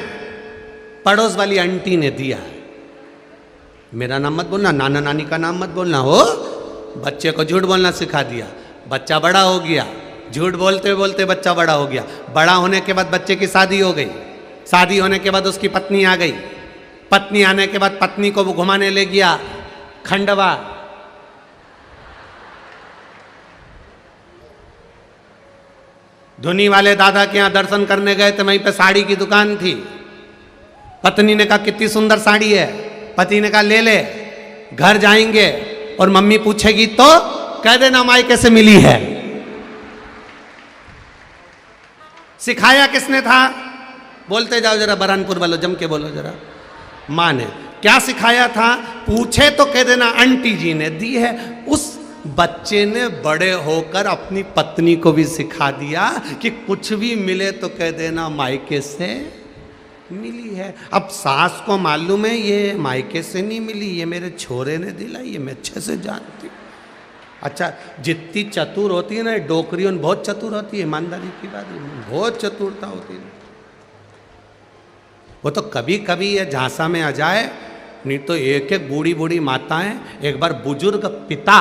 पड़ोस वाली आंटी ने दिया है। मेरा नाम मत बोलना, नाना नानी का नाम मत बोलना। हो बच्चे को झूठ बोलना सिखा दिया। बच्चा बड़ा हो गया, झूठ बोलते बोलते बच्चा बड़ा हो गया। बड़ा होने के बाद बच्चे की शादी हो गई, शादी होने के बाद उसकी पत्नी आ गई, पत्नी आने के बाद पत्नी को वो घुमाने ले गया खंडवा। धुनी वाले दादा के यहां दर्शन करने गए तो वहीं पे साड़ी की दुकान थी। पत्नी ने कहा कितनी सुंदर साड़ी है, पति ने कहा ले ले। घर जाएंगे और मम्मी पूछेगी तो कह देना मायके से मिली है। सिखाया किसने था? बोलते जाओ जरा, बरहानपुर वालों जम के बोलो जरा। माँ ने क्या सिखाया था? पूछे तो कह देना आंटी जी ने दी है। उस बच्चे ने बड़े होकर अपनी पत्नी को भी सिखा दिया कि कुछ भी मिले तो कह देना मायके से मिली है। अब सास को मालूम है ये मायके से नहीं मिली, ये मेरे छोरे ने दिलाई, ये मैं अच्छे से जानती हूँ। अच्छा, जितनी चतुर होती है ना डोकरी, उन बहुत चतुर होती है, ईमानदारी की बात है, बहुत चतुरता होती है। वो तो कभी कभी ये झांसा में आ जाए, नहीं तो एक एक बूढ़ी बूढ़ी माताएं, एक बार बुजुर्ग पिता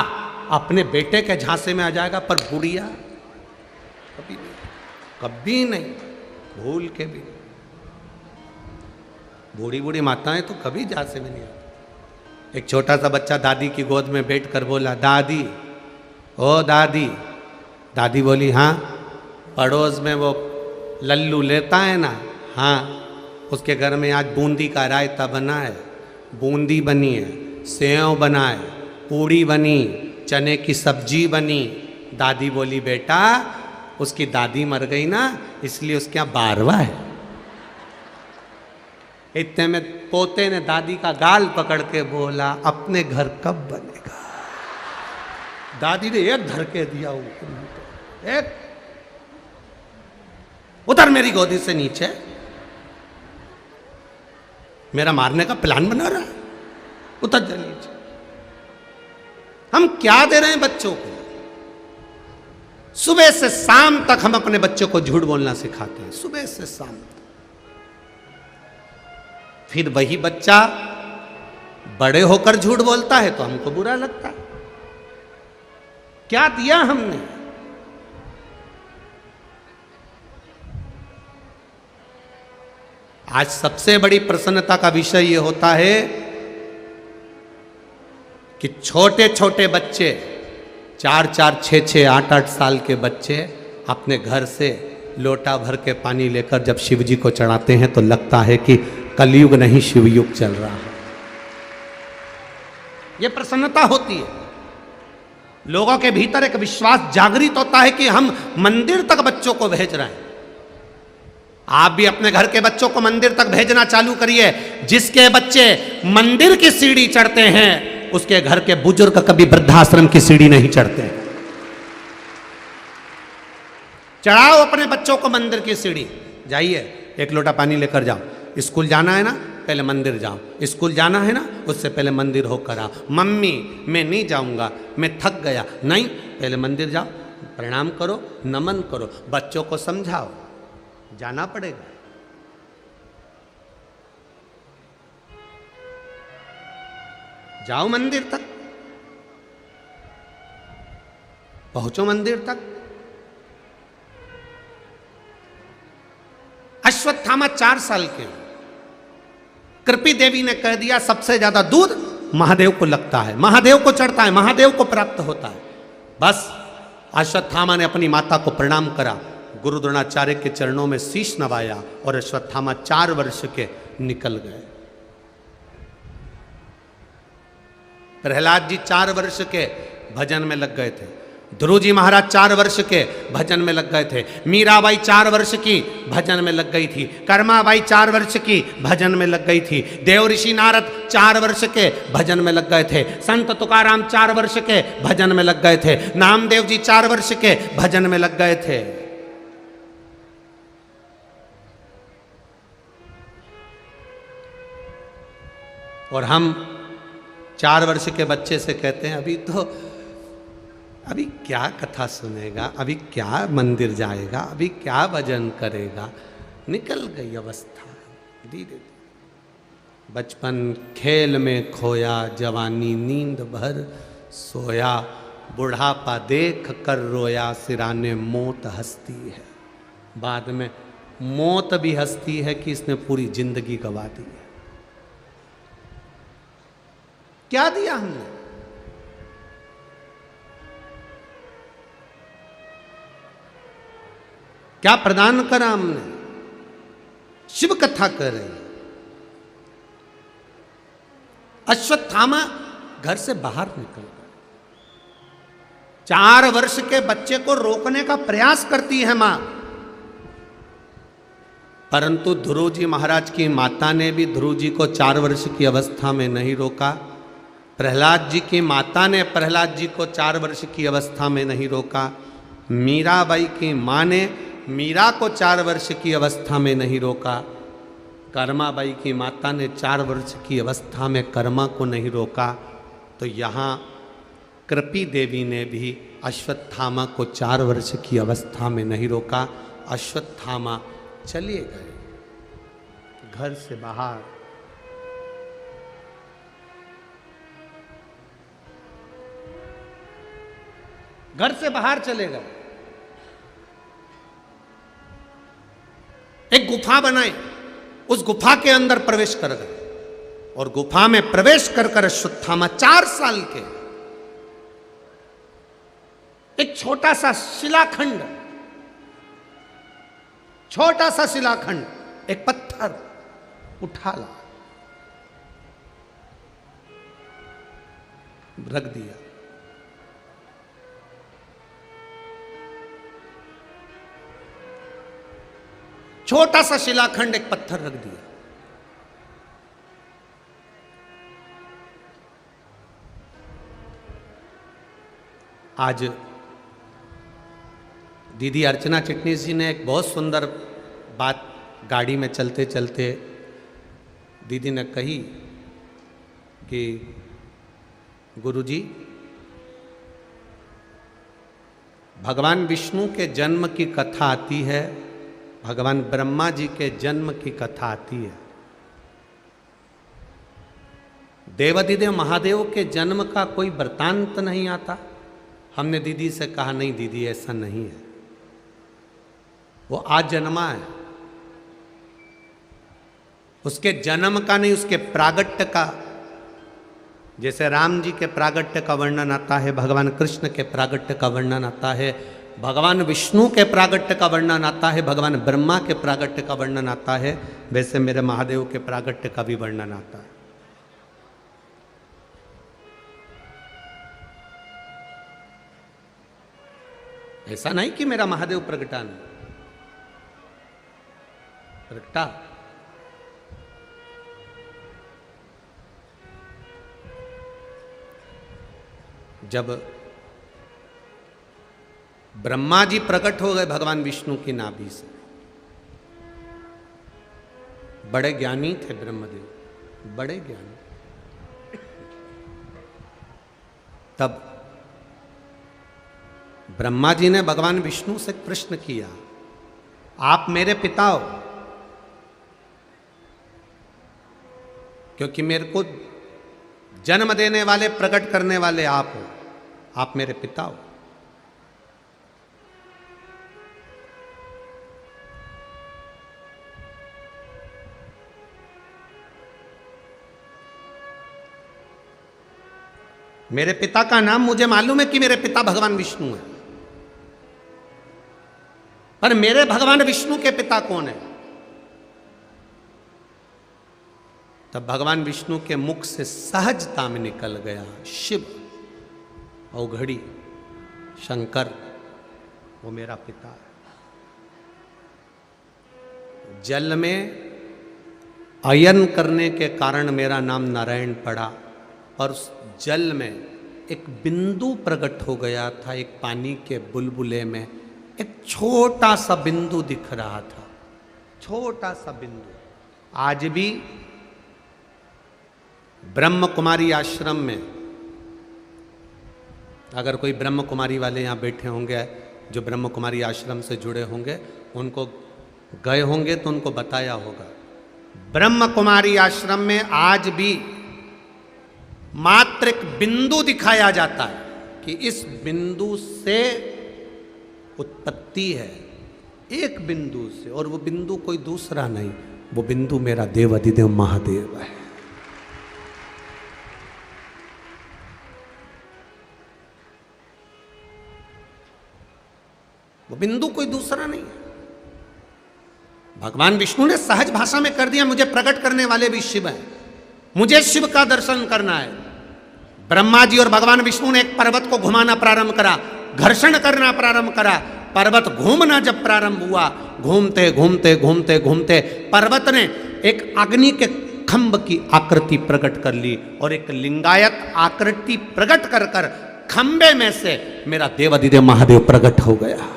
अपने बेटे के झांसे में आ जाएगा, पर बुढ़िया कभी नहीं, कभी नहीं, भूल के भी नहीं। बूढ़ी बूढ़ी माताएं तो कभी झांसे में नहीं आती। एक छोटा सा बच्चा दादी की गोद में बैठकर बोला, दादी, ओ दादी। दादी बोली, हाँ। पड़ोस में वो लल्लू लेता है ना, हाँ, उसके घर में आज बूंदी का रायता बना है, बूंदी बनी है, सेव बना है, पूड़ी बनी, चने की सब्जी बनी। दादी बोली, बेटा उसकी दादी मर गई ना, इसलिए उसके यहाँ बारवा है। इतने में पोते ने दादी का गाल पकड़ के बोला, अपने घर कब बनेगा? दादी ने एक धड़के दिया, एक उतर मेरी गोदी से नीचे, मेरा मारने का प्लान बना रहा है, उतर जा नीचे। हम क्या दे रहे हैं बच्चों को? सुबह से शाम तक हम अपने बच्चों को झूठ बोलना सिखाते हैं, सुबह से शाम तक। फिर वही बच्चा बड़े होकर झूठ बोलता है तो हमको बुरा लगता है। क्या दिया हमने? आज सबसे बड़ी प्रसन्नता का विषय यह होता है कि छोटे छोटे बच्चे, 4-4, 6-6, 8-8 साल के बच्चे अपने घर से लोटा भर के पानी लेकर जब शिव जी को चढ़ाते हैं तो लगता है कि कलयुग नहीं शिवयुग चल रहा है। यह प्रसन्नता होती है। लोगों के भीतर एक विश्वास जागृत होता है कि हम मंदिर तक बच्चों को भेज रहे हैं। आप भी अपने घर के बच्चों को मंदिर तक भेजना चालू करिए। जिसके बच्चे मंदिर की सीढ़ी चढ़ते हैं उसके घर के बुजुर्ग कभी वृद्धाश्रम की सीढ़ी नहीं चढ़ते। चढ़ाओ अपने बच्चों को मंदिर की सीढ़ी। जाइए, एक लोटा पानी लेकर जाओ। स्कूल जाना है ना, पहले मंदिर जाओ। स्कूल जाना है ना, उससे पहले मंदिर होकर आओ। मम्मी मैं नहीं जाऊंगा, मैं थक गया। नहीं, पहले मंदिर जाओ, प्रणाम करो, नमन करो, बच्चों को समझाओ, जाना पड़ेगा। जाओ मंदिर तक, पहुंचो मंदिर तक। अश्वत्थामा 4 साल के, कृपी देवी ने कह दिया सबसे ज्यादा दूध महादेव को लगता है, महादेव को चढ़ता है, महादेव को प्राप्त होता है। बस अश्वत्थामा ने अपनी माता को प्रणाम करा, गुरु द्रोणाचार्य के चरणों में शीश नवाया और अश्वत्थामा 4 वर्ष के निकल गए। प्रहलाद जी 4 वर्ष के भजन में लग गए थे। ध्रुव जी महाराज 4 वर्ष के भजन में लग गए थे। मीराबाई 4 वर्ष की भजन में लग गई थी। कर्माबाई 4 वर्ष की भजन में लग गई थी। देव ऋषि नारद 4 वर्ष के भजन में लग गए थे। संत तुकाराम 4 वर्ष के भजन में लग गए थे। नामदेव जी 4 वर्ष के भजन में लग गए थे। और हम 4 वर्ष के बच्चे से कहते हैं अभी क्या कथा सुनेगा, अभी क्या मंदिर जाएगा, अभी क्या भजन करेगा। निकल गई अवस्था धीरे धीरे। बचपन खेल में खोया, जवानी नींद भर सोया, बुढ़ापा देख कर रोया, सिराने मौत हंसती है। बाद में मौत भी हंसती है कि इसने पूरी जिंदगी गंवा दी है। क्या दिया हमने? क्या प्रदान करा हमने? शिव कथा कर रहे हैं। अश्वत्थामा घर से बाहर निकल गए। 4 वर्ष के बच्चे को रोकने का प्रयास करती है मां, परंतु ध्रुव जी महाराज की माता ने भी ध्रुव जी को 4 वर्ष की अवस्था में नहीं रोका। प्रहलाद जी की माता ने प्रहलाद जी को 4 वर्ष की अवस्था में नहीं रोका। मीराबाई की मां ने मीरा को 4 वर्ष की अवस्था में नहीं रोका। कर्माबाई की माता ने 4 वर्ष की अवस्था में कर्मा को नहीं रोका। तो यहाँ कृपी देवी ने भी अश्वत्थामा को 4 वर्ष की अवस्था में नहीं रोका। अश्वत्थामा चले गए घर से बाहर। घर से बाहर चले गए। एक गुफा बनाई, उस गुफा के अंदर प्रवेश कर गए और गुफा में प्रवेश कर कर अश्वत्थामा 4 साल के एक छोटा सा शिलाखंड, एक पत्थर उठा ला, रख दिया। छोटा सा शिलाखंड, एक पत्थर रख दिया। आज दीदी अर्चना चिटनीस जी ने एक बहुत सुंदर बात गाड़ी में चलते चलते दीदी ने कही कि गुरुजी, भगवान विष्णु के जन्म की कथा आती है, भगवान ब्रह्मा जी के जन्म की कथा आती है, देवाधिदेव महादेव के जन्म का कोई वृतांत नहीं आता। हमने दीदी से कहा, नहीं दीदी ऐसा नहीं है, वो आज जन्मा है। उसके जन्म का नहीं, उसके प्रागट्य का। जैसे राम जी के प्रागट्य का वर्णन आता है, भगवान कृष्ण के प्रागट्य का वर्णन आता है, भगवान विष्णु के प्रागट्य का वर्णन आता है, भगवान ब्रह्मा के प्रागट्य का वर्णन आता है, वैसे मेरे महादेव के प्रागट्य का भी वर्णन आता है। ऐसा नहीं कि मेरा महादेव प्रगटा नहीं, प्रगटा। जब ब्रह्मा जी प्रकट हो गए भगवान विष्णु की नाभि से, बड़े ज्ञानी थे ब्रह्मदेव, बड़े ज्ञानी। तब ब्रह्मा जी ने भगवान विष्णु से प्रश्न किया, आप मेरे पिता हो, क्योंकि मेरे को जन्म देने वाले, प्रकट करने वाले आप हो, आप मेरे पिता हो। मेरे पिता का नाम मुझे मालूम है कि मेरे पिता भगवान विष्णु हैं, पर मेरे भगवान विष्णु के पिता कौन है? तब भगवान विष्णु के मुख से सहजता में निकल गया, शिव, औघड़ी, शंकर, वो मेरा पिता है। जल में अयन करने के कारण मेरा नाम नारायण पड़ा, और उस जल में एक बिंदु प्रकट हो गया था, एक पानी के बुलबुले में एक छोटा सा बिंदु दिख रहा था, छोटा सा बिंदु। आज भी ब्रह्म कुमारी आश्रम में, अगर कोई ब्रह्म कुमारी वाले यहाँ बैठे होंगे, जो ब्रह्म कुमारी आश्रम से जुड़े होंगे, उनको गए होंगे तो उनको बताया होगा, ब्रह्म कुमारी आश्रम में आज भी मात्र एक बिंदु दिखाया जाता है कि इस बिंदु से उत्पत्ति है, एक बिंदु से, और वो बिंदु कोई दूसरा नहीं, वो बिंदु मेरा देवाधिदेव महादेव है। वो बिंदु कोई दूसरा नहीं है। भगवान विष्णु ने सहज भाषा में कर दिया, मुझे प्रकट करने वाले भी शिव हैं, मुझे शिव का दर्शन करना है। ब्रह्मा जी और भगवान विष्णु ने एक पर्वत को घुमाना प्रारंभ करा, घर्षण करना प्रारंभ करा। पर्वत घूमना जब प्रारंभ हुआ, घूमते घूमते घूमते घूमते पर्वत ने एक अग्नि के खंभ की आकृति प्रकट कर ली, और एक लिंगायत आकृति प्रकट कर कर खंबे में से मेरा देवाधिदेव महादेव प्रकट हो गया।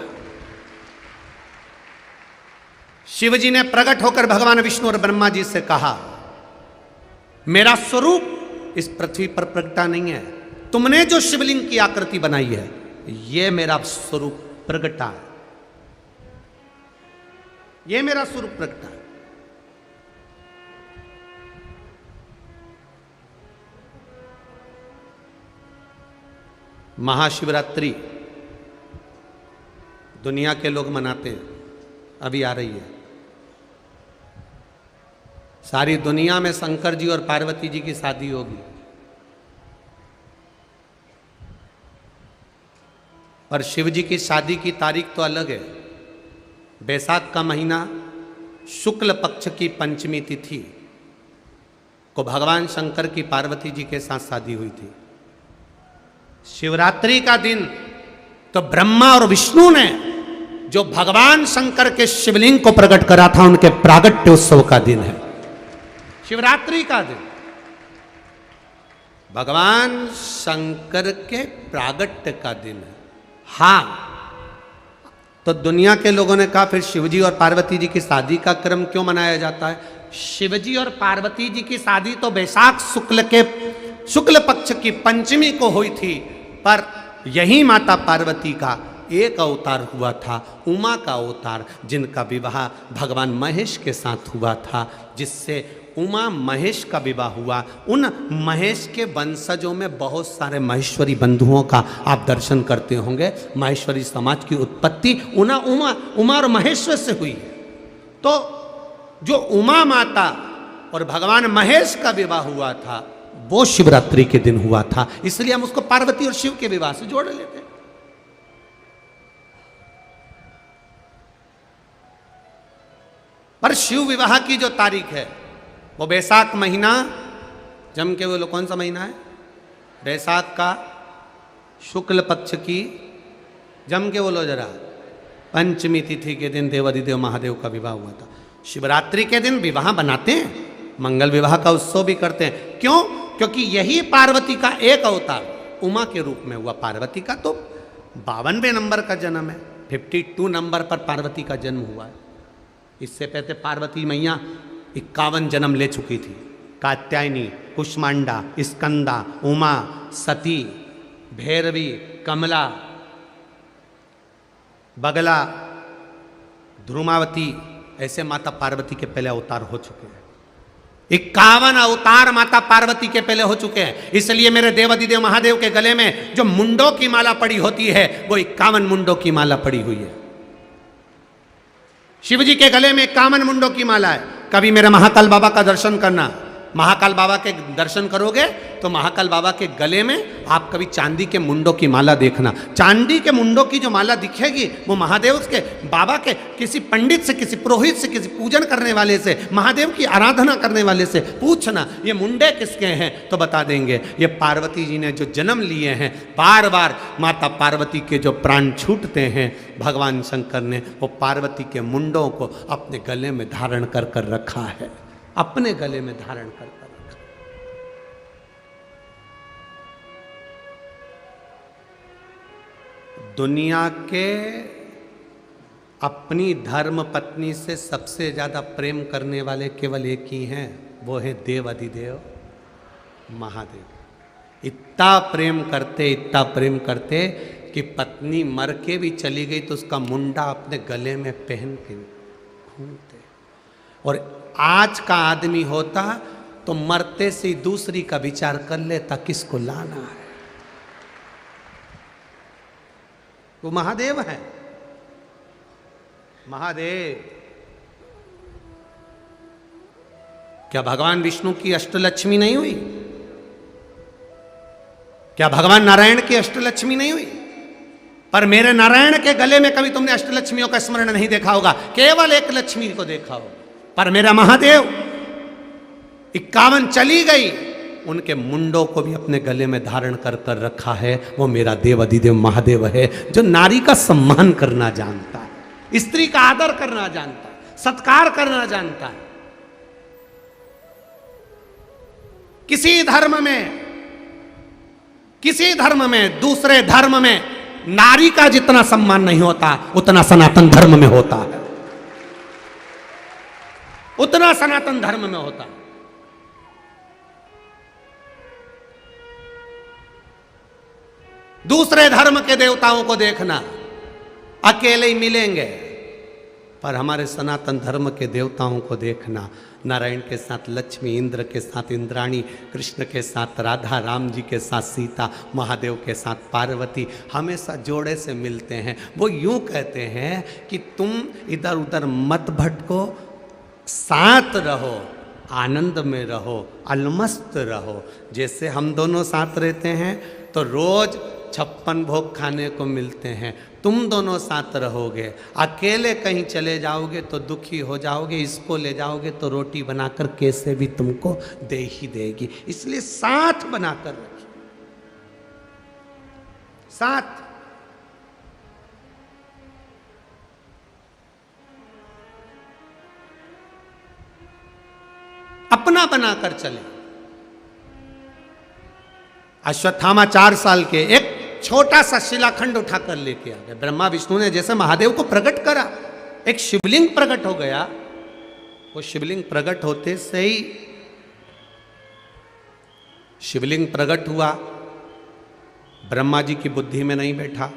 शिव जी ने प्रकट होकर भगवान विष्णु और ब्रह्मा जी से कहा, मेरा स्वरूप इस पृथ्वी पर प्रकटा नहीं है, तुमने जो शिवलिंग की आकृति बनाई है, यह मेरा स्वरूप प्रकटा है, यह मेरा स्वरूप प्रकटा है। महाशिवरात्रि दुनिया के लोग मनाते हैं, अभी आ रही है। सारी दुनिया में शंकर जी और पार्वती जी की शादी होगी, पर शिव जी की शादी की तारीख तो अलग है। बैसाख का महीना शुक्ल पक्ष की पंचमी तिथि को भगवान शंकर की पार्वती जी के साथ शादी हुई थी। शिवरात्रि का दिन तो ब्रह्मा और विष्णु ने जो भगवान शंकर के शिवलिंग को प्रकट करा था, उनके प्रागट्योत्सव का दिन है शिवरात्रि का दिन। भगवान शंकर के प्रागट्य का दिन है। हाँ, तो दुनिया के लोगों ने कहा फिर शिवजी और पार्वती जी की शादी का क्रम क्यों मनाया जाता है? शिवजी और पार्वती जी की शादी तो बैसाख शुक्ल पक्ष की पंचमी को हुई थी, पर यही माता पार्वती का एक अवतार हुआ था, उमा का अवतार, जिनका विवाह भगवान महेश के साथ हुआ था, जिससे उमा महेश का विवाह हुआ। उन महेश के वंशजों में बहुत सारे महेश्वरी बंधुओं का आप दर्शन करते होंगे। महेश्वरी समाज की उत्पत्ति उमा और महेश्वर से हुई है। तो जो उमा माता और भगवान महेश का विवाह हुआ था, वो शिवरात्रि के दिन हुआ था, इसलिए हम उसको पार्वती और शिव के विवाह से जोड़ लेते हैं। पर शिव विवाह की जो तारीख है वो बैसाख महीना, जम के बोलो कौन सा महीना है? बैसाख का शुक्ल पक्ष की, जम के बोलो जरा, पंचमी तिथि के दिन देवाधिदेव महादेव का विवाह हुआ था। शिवरात्रि के दिन विवाह बनाते हैं, मंगल विवाह का उत्सव भी करते हैं। क्यों? क्योंकि यही पार्वती का एक अवतार उमा के रूप में हुआ। पार्वती का तो 52वें नंबर का जन्म है, 52 नंबर पर पार्वती का जन्म हुआ है। इससे पहले पार्वती मैया 51 जन्म ले चुकी थी। कात्यायनी, कुष्मांडा, स्कंदा, उमा, सती, भैरवी, कमला, बगला, ध्रुमावती, ऐसे माता पार्वती के पहले अवतार हो चुके हैं। 51 अवतार माता पार्वती के पहले हो चुके हैं। इसलिए मेरे देवाधिदेव महादेव के गले में जो मुंडों की माला पड़ी होती है वो 51 मुंडों की माला पड़ी हुई है। शिव जी के गले में 51 मुंडों की माला है। कभी मेरे महाकाल बाबा का दर्शन करना, महाकाल बाबा के दर्शन करोगे तो महाकाल बाबा के गले में आप कभी चांदी के मुंडों की माला देखना। चांदी के मुंडों की जो माला दिखेगी वो महादेव के बाबा के किसी पंडित से, किसी पुरोहित से, किसी पूजन करने वाले से, महादेव की आराधना करने वाले से पूछना ये मुंडे किसके हैं, तो बता देंगे ये पार्वती जी ने जो जन्म लिए हैं। बार बार माता पार्वती के जो प्राण छूटते हैं भगवान शंकर ने वो पार्वती के मुंडों को अपने गले में धारण कर कर रखा है, अपने गले में धारण कर कर रखा। दुनिया के अपनी धर्म पत्नी से सबसे ज्यादा प्रेम करने वाले केवल एक ही हैं, वो है देव अधिदेव महादेव। इतना प्रेम करते कि पत्नी मर के भी चली गई तो उसका मुंडा अपने गले में पहन के घूमते। और आज का आदमी होता तो मरते से दूसरी का विचार कर लेता किसको लाना है। वो महादेव है, महादेव। क्या भगवान विष्णु की अष्टलक्ष्मी नहीं हुई? क्या भगवान नारायण की अष्टलक्ष्मी नहीं हुई? पर मेरे नारायण के गले में कभी तुमने अष्टलक्ष्मियों का स्मरण नहीं देखा होगा, केवल एक लक्ष्मी को देखा होगा। पर मेरा महादेव 51 चली गई, उनके मुंडों को भी अपने गले में धारण कर कर रखा है। वो मेरा देव अधिदेव महादेव है जो नारी का सम्मान करना जानता है, स्त्री का आदर करना जानता है, सत्कार करना जानता है। किसी धर्म में दूसरे धर्म में नारी का जितना सम्मान नहीं होता उतना सनातन धर्म में होता है, उतना सनातन धर्म में होता है। दूसरे धर्म के देवताओं को देखना, अकेले ही मिलेंगे, पर हमारे सनातन धर्म के देवताओं को देखना, नारायण के साथ लक्ष्मी, इंद्र के साथ इंद्राणी, कृष्ण के साथ राधा, राम जी के साथ सीता, महादेव के साथ पार्वती, हमेशा जोड़े से मिलते हैं। वो यूं कहते हैं कि तुम इधर उधर मत भटको, साथ रहो, आनंद में रहो, अलमस्त रहो। जैसे हम दोनों साथ रहते हैं तो रोज 56 भोग खाने को मिलते हैं, तुम दोनों साथ रहोगे। अकेले कहीं चले जाओगे तो दुखी हो जाओगे, इसको ले जाओगे तो रोटी बनाकर कैसे भी तुमको दे ही देगी। इसलिए साथ बनाकर रखिए, साथ। अपना बनाकर चले। अश्वत्थामा 4 साल के एक छोटा सा शिलाखंड उठाकर लेके आ गए। ब्रह्मा विष्णु ने जैसे महादेव को प्रकट करा, एक शिवलिंग प्रकट हो गया। वो शिवलिंग प्रकट होते से ही शिवलिंग प्रकट हुआ, ब्रह्मा जी की बुद्धि में नहीं बैठा,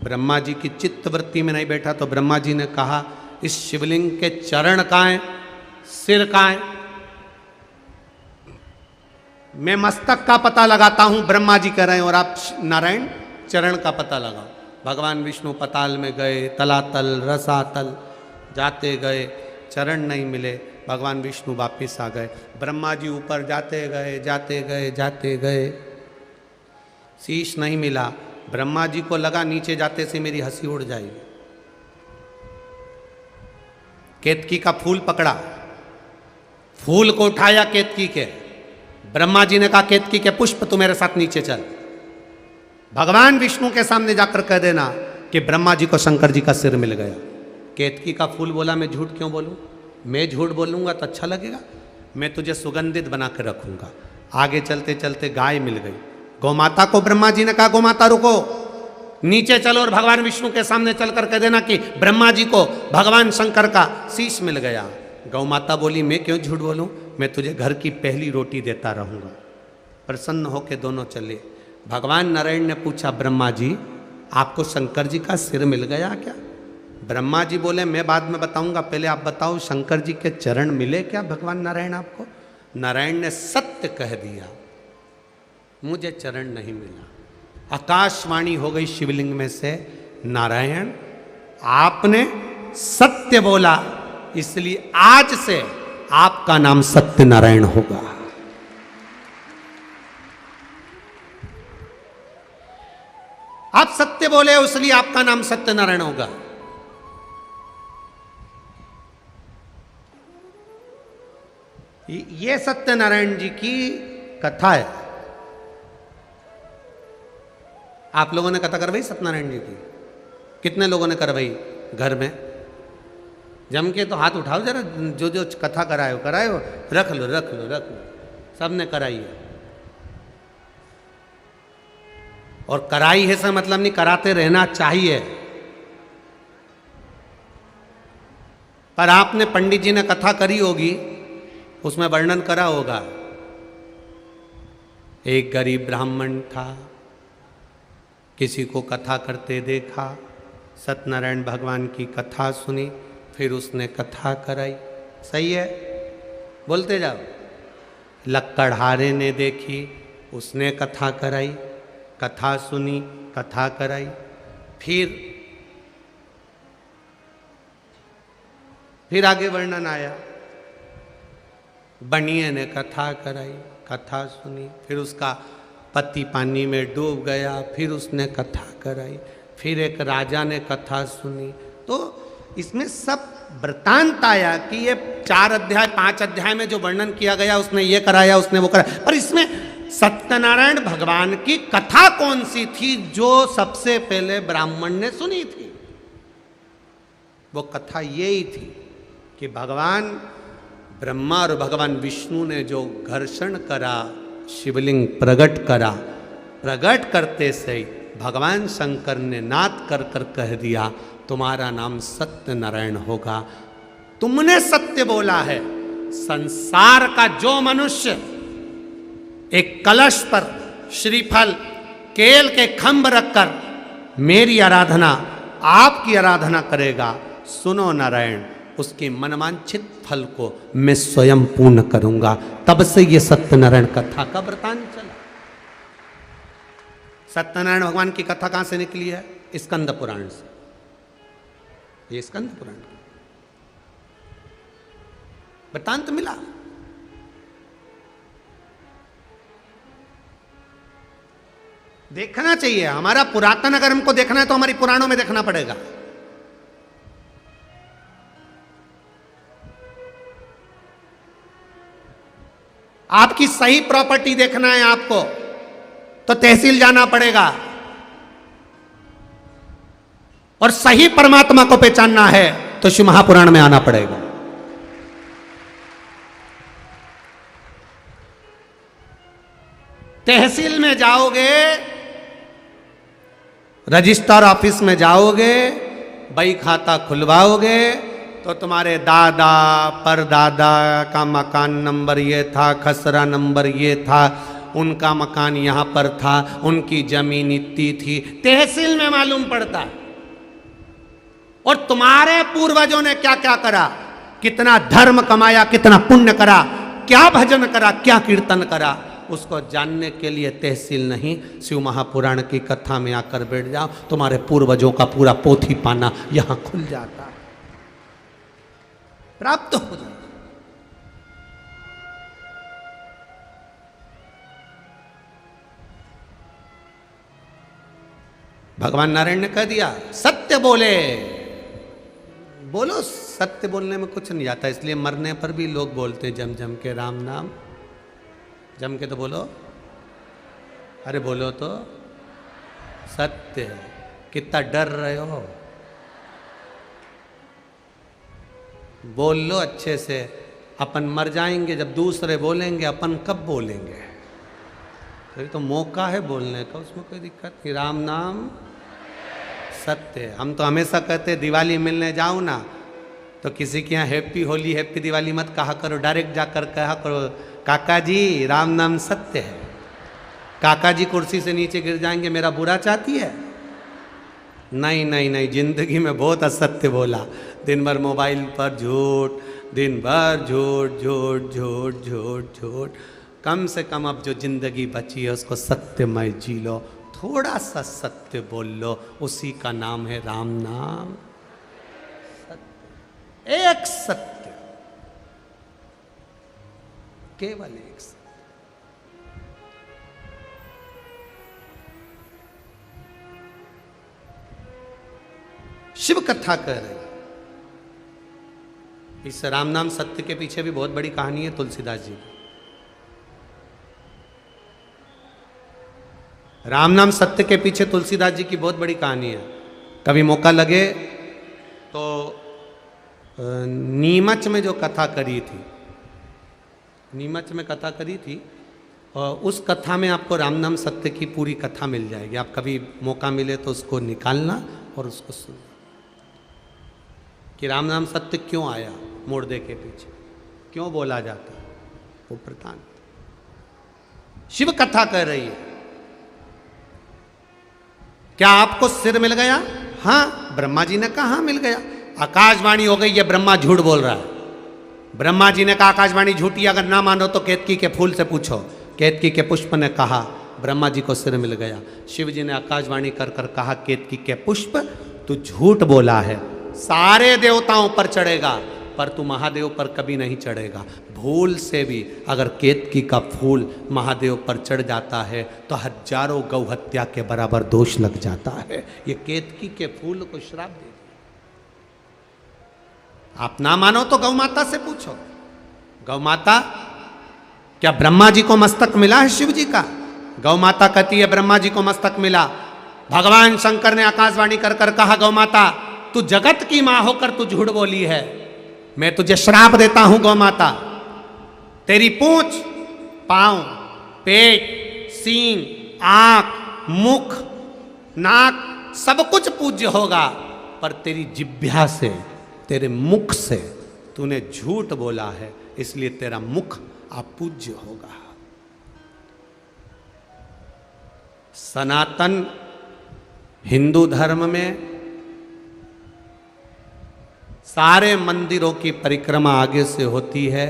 ब्रह्मा जी की चित्तवृत्ति में नहीं बैठा। तो ब्रह्मा जी ने कहा इस शिवलिंग के चरण कहाँ हैं, सिर कहाँ हैं? मैं मस्तक का पता लगाता हूं, ब्रह्मा जी कह रहे हैं, और आप नारायण चरण का पता लगाओ। भगवान विष्णु पताल में गए, तलातल रसातल जाते गए, चरण नहीं मिले। भगवान विष्णु वापिस आ गए। ब्रह्मा जी ऊपर जाते गए, शीश नहीं मिला। ब्रह्मा जी को लगा नीचे जाते से मेरी हंसी उड़ जाएगी। केतकी का फूल पकड़ा, फूल को उठाया केतकी के। ब्रह्मा जी ने कहा केतकी के पुष्प तू मेरे साथ नीचे चल। भगवान विष्णु के सामने जाकर कह देना कि ब्रह्मा जी को शंकर जी का सिर मिल गया। केतकी का फूल बोला मैं झूठ क्यों बोलूं, मैं झूठ बोलूंगा तो अच्छा लगेगा, मैं तुझे सुगंधित बना कर रखूंगा। आगे चलते चलते गाय मिल गई। गौमाता को ब्रह्मा जी ने कहा गौमाता रुको, नीचे चलो और भगवान विष्णु के सामने चलकर कह देना कि ब्रह्मा जी को भगवान शंकर का शीश मिल गया। गौ माता बोली मैं क्यों झूठ बोलूं, मैं तुझे घर की पहली रोटी देता रहूंगा। प्रसन्न होकर दोनों चले। भगवान नारायण ने पूछा ब्रह्मा जी आपको शंकर जी का सिर मिल गया क्या? ब्रह्मा जी बोले मैं बाद में बताऊंगा, पहले आप बताओ शंकर जी के चरण मिले क्या भगवान नारायण आपको? नारायण ने सत्य कह दिया, मुझे चरण नहीं मिला। आकाशवाणी हो गई शिवलिंग में से, नारायण आपने सत्य बोला, इसलिए आज से आपका नाम सत्यनारायण होगा। आप सत्य बोले इसलिए आपका नाम सत्यनारायण होगा। ये सत्यनारायण जी की कथा है। आप लोगों ने कथा करवाई सत्यनारायण जी की? कितने लोगों ने करवाई घर में? जम के तो हाथ उठाओ जरा, जो जो कथा कराए हो, रख लो रख लो रख लो, सबने कराई है। और कराई है से मतलब नहीं, कराते रहना चाहिए। पर आपने पंडित जी ने कथा करी होगी, उसमें वर्णन करा होगा। एक गरीब ब्राह्मण था, किसी को कथा करते देखा, सत्यनारायण भगवान की कथा सुनी, फिर उसने कथा कराई। सही है, बोलते जाओ। लक्कड़हारे ने देखी, उसने कथा कराई, कथा सुनी, कथा कराई। फिर आगे वर्णन आया, बनिए ने कथा कराई, कथा सुनी, फिर उसका पति पानी में डूब गया, फिर उसने कथा कराई, फिर एक राजा ने कथा सुनी। तो इसमें सब वृतांत आया कि ये 4 अध्याय 5 अध्याय में जो वर्णन किया गया, उसने ये कराया, उसने वो कराया, पर इसमें सत्यनारायण भगवान की कथा कौन सी थी जो सबसे पहले ब्राह्मण ने सुनी थी? वो कथा यही थी कि भगवान ब्रह्मा और भगवान विष्णु ने जो घर्षण करा, शिवलिंग प्रकट करा, प्रकट करते से भगवान शंकर ने नाद कर कर कह दिया तुम्हारा नाम सत्यनारायण होगा। तुमने सत्य बोला है। संसार का जो मनुष्य एक कलश पर श्रीफल केल के खंभ रखकर मेरी आराधना, आपकी आराधना करेगा, सुनो नारायण, उसके मनवांछित फल को मैं स्वयं पूर्ण करूंगा। तब से ये सत्यनारायण कथा का वृतांत चला। सत्यनारायण भगवान की कथा कहां से निकली है? स्कंद पुराण से। ये स्कंद पुराण वृतांत मिला। देखना चाहिए। हमारा पुरातन अगर हमको देखना है तो हमारी पुराणों में देखना पड़ेगा। आपकी सही प्रॉपर्टी देखना है आपको तो तहसील जाना पड़ेगा, और सही परमात्मा को पहचानना है तो शिव महापुराण में आना पड़ेगा। तहसील में जाओगे, रजिस्टर ऑफिस में जाओगे, बही खाता खुलवाओगे तो तुम्हारे दादा परदादा का मकान नंबर ये था, खसरा नंबर ये था, उनका मकान यहां पर था, उनकी जमीन इतनी थी, तहसील में मालूम पड़ता है। और तुम्हारे पूर्वजों ने क्या क्या करा, कितना धर्म कमाया, कितना पुण्य करा, क्या भजन करा, क्या कीर्तन करा, उसको जानने के लिए तहसील नहीं, शिव महापुराण की कथा में आकर बैठ जाओ, तुम्हारे पूर्वजों का पूरा पोथी पाना यहां खुल जाता है, प्राप्त हो जाता। भगवान नारायण ने कह दिया सत्य बोले, बोलो। सत्य बोलने में कुछ नहीं जाता, इसलिए मरने पर भी लोग बोलते हैं जम जम के राम नाम। जम के तो बोलो, अरे बोलो तो सत्य है। कितना डर रहे हो, बोल लो अच्छे से। अपन मर जाएंगे, जब दूसरे बोलेंगे अपन कब बोलेंगे? तो मौका है बोलने का, उसमें कोई दिक्कत नहीं। राम नाम सत्य है। हम तो हमेशा कहते दिवाली मिलने जाओ ना तो किसी के यहाँ हैप्पी होली हैप्पी दिवाली मत कहा करो, डायरेक्ट जाकर कहा करो काका जी राम नाम सत्य है। काका जी कुर्सी से नीचे गिर जाएंगे, मेरा बुरा चाहती है? नहीं नहीं नहीं, जिंदगी में बहुत असत्य बोला। दिन भर मोबाइल पर झूठ, दिन भर झूठ झूठ झूठ झूठ झूठ। कम से कम अब जो जिंदगी बची है उसको सत्यमय जी लो, थोड़ा सा सत्य बोल लो, उसी का नाम है राम नाम। सत्य, एक सत्य, केवल एक सत्य। शिव कथा कह रहे हैं। इस राम नाम सत्य के पीछे भी बहुत बड़ी कहानी है तुलसीदास जी की। राम नाम सत्य के पीछे तुलसीदास जी की बहुत बड़ी कहानी है। कभी मौका लगे तो नीमच में जो कथा करी थी, नीमच में कथा करी थी, और उस कथा में आपको राम नाम सत्य की पूरी कथा मिल जाएगी। आप कभी मौका मिले तो उसको निकालना और उसको सुनना कि राम नाम सत्य क्यों आया मुर्दे के पीछे, क्यों बोला जाता है, वो वृतांत शिव कथा कर रही है। क्या आपको सिर मिल गया? हाँ, ब्रह्मा जी ने कहा हाँ मिल गया। आकाशवाणी हो गई, ये ब्रह्मा झूठ बोल रहा है। ब्रह्मा जी ने कहा आकाशवाणी झूठी, अगर ना मानो तो केतकी के फूल से पूछो। केतकी के पुष्प ने कहा ब्रह्मा जी को सिर मिल गया। शिव जी ने आकाशवाणी कर कर कहा केतकी के पुष्प तू झूठ बोला है, सारे देवताओं पर चढ़ेगा पर तू महादेव पर कभी नहीं चढ़ेगा। भूल से भी अगर केतकी का फूल महादेव पर चढ़ जाता है तो हजारों गौ हत्या के बराबर दोष लग जाता है। ये केतकी के फूल को श्राप दे दिया। आप ना मानो तो गौ माता से पूछो। गौ माता, क्या ब्रह्मा जी को मस्तक मिला है शिव जी का? गौ माता कहती है ब्रह्मा जी को मस्तक मिला। भगवान शंकर ने आकाशवाणी कर कर कहा गौ माता तू जगत की मां होकर तू झूठ बोली है, मैं तुझे श्राप देता हूं गौ माता। तेरी पूंछ, पांव, पेट, सींग, आंख, मुख, नाक सब कुछ पूज्य होगा, पर तेरी जिह्वा से, तेरे मुख से तूने झूठ बोला है, इसलिए तेरा मुख अपूज्य होगा। सनातन हिंदू धर्म में सारे मंदिरों की परिक्रमा आगे से होती है,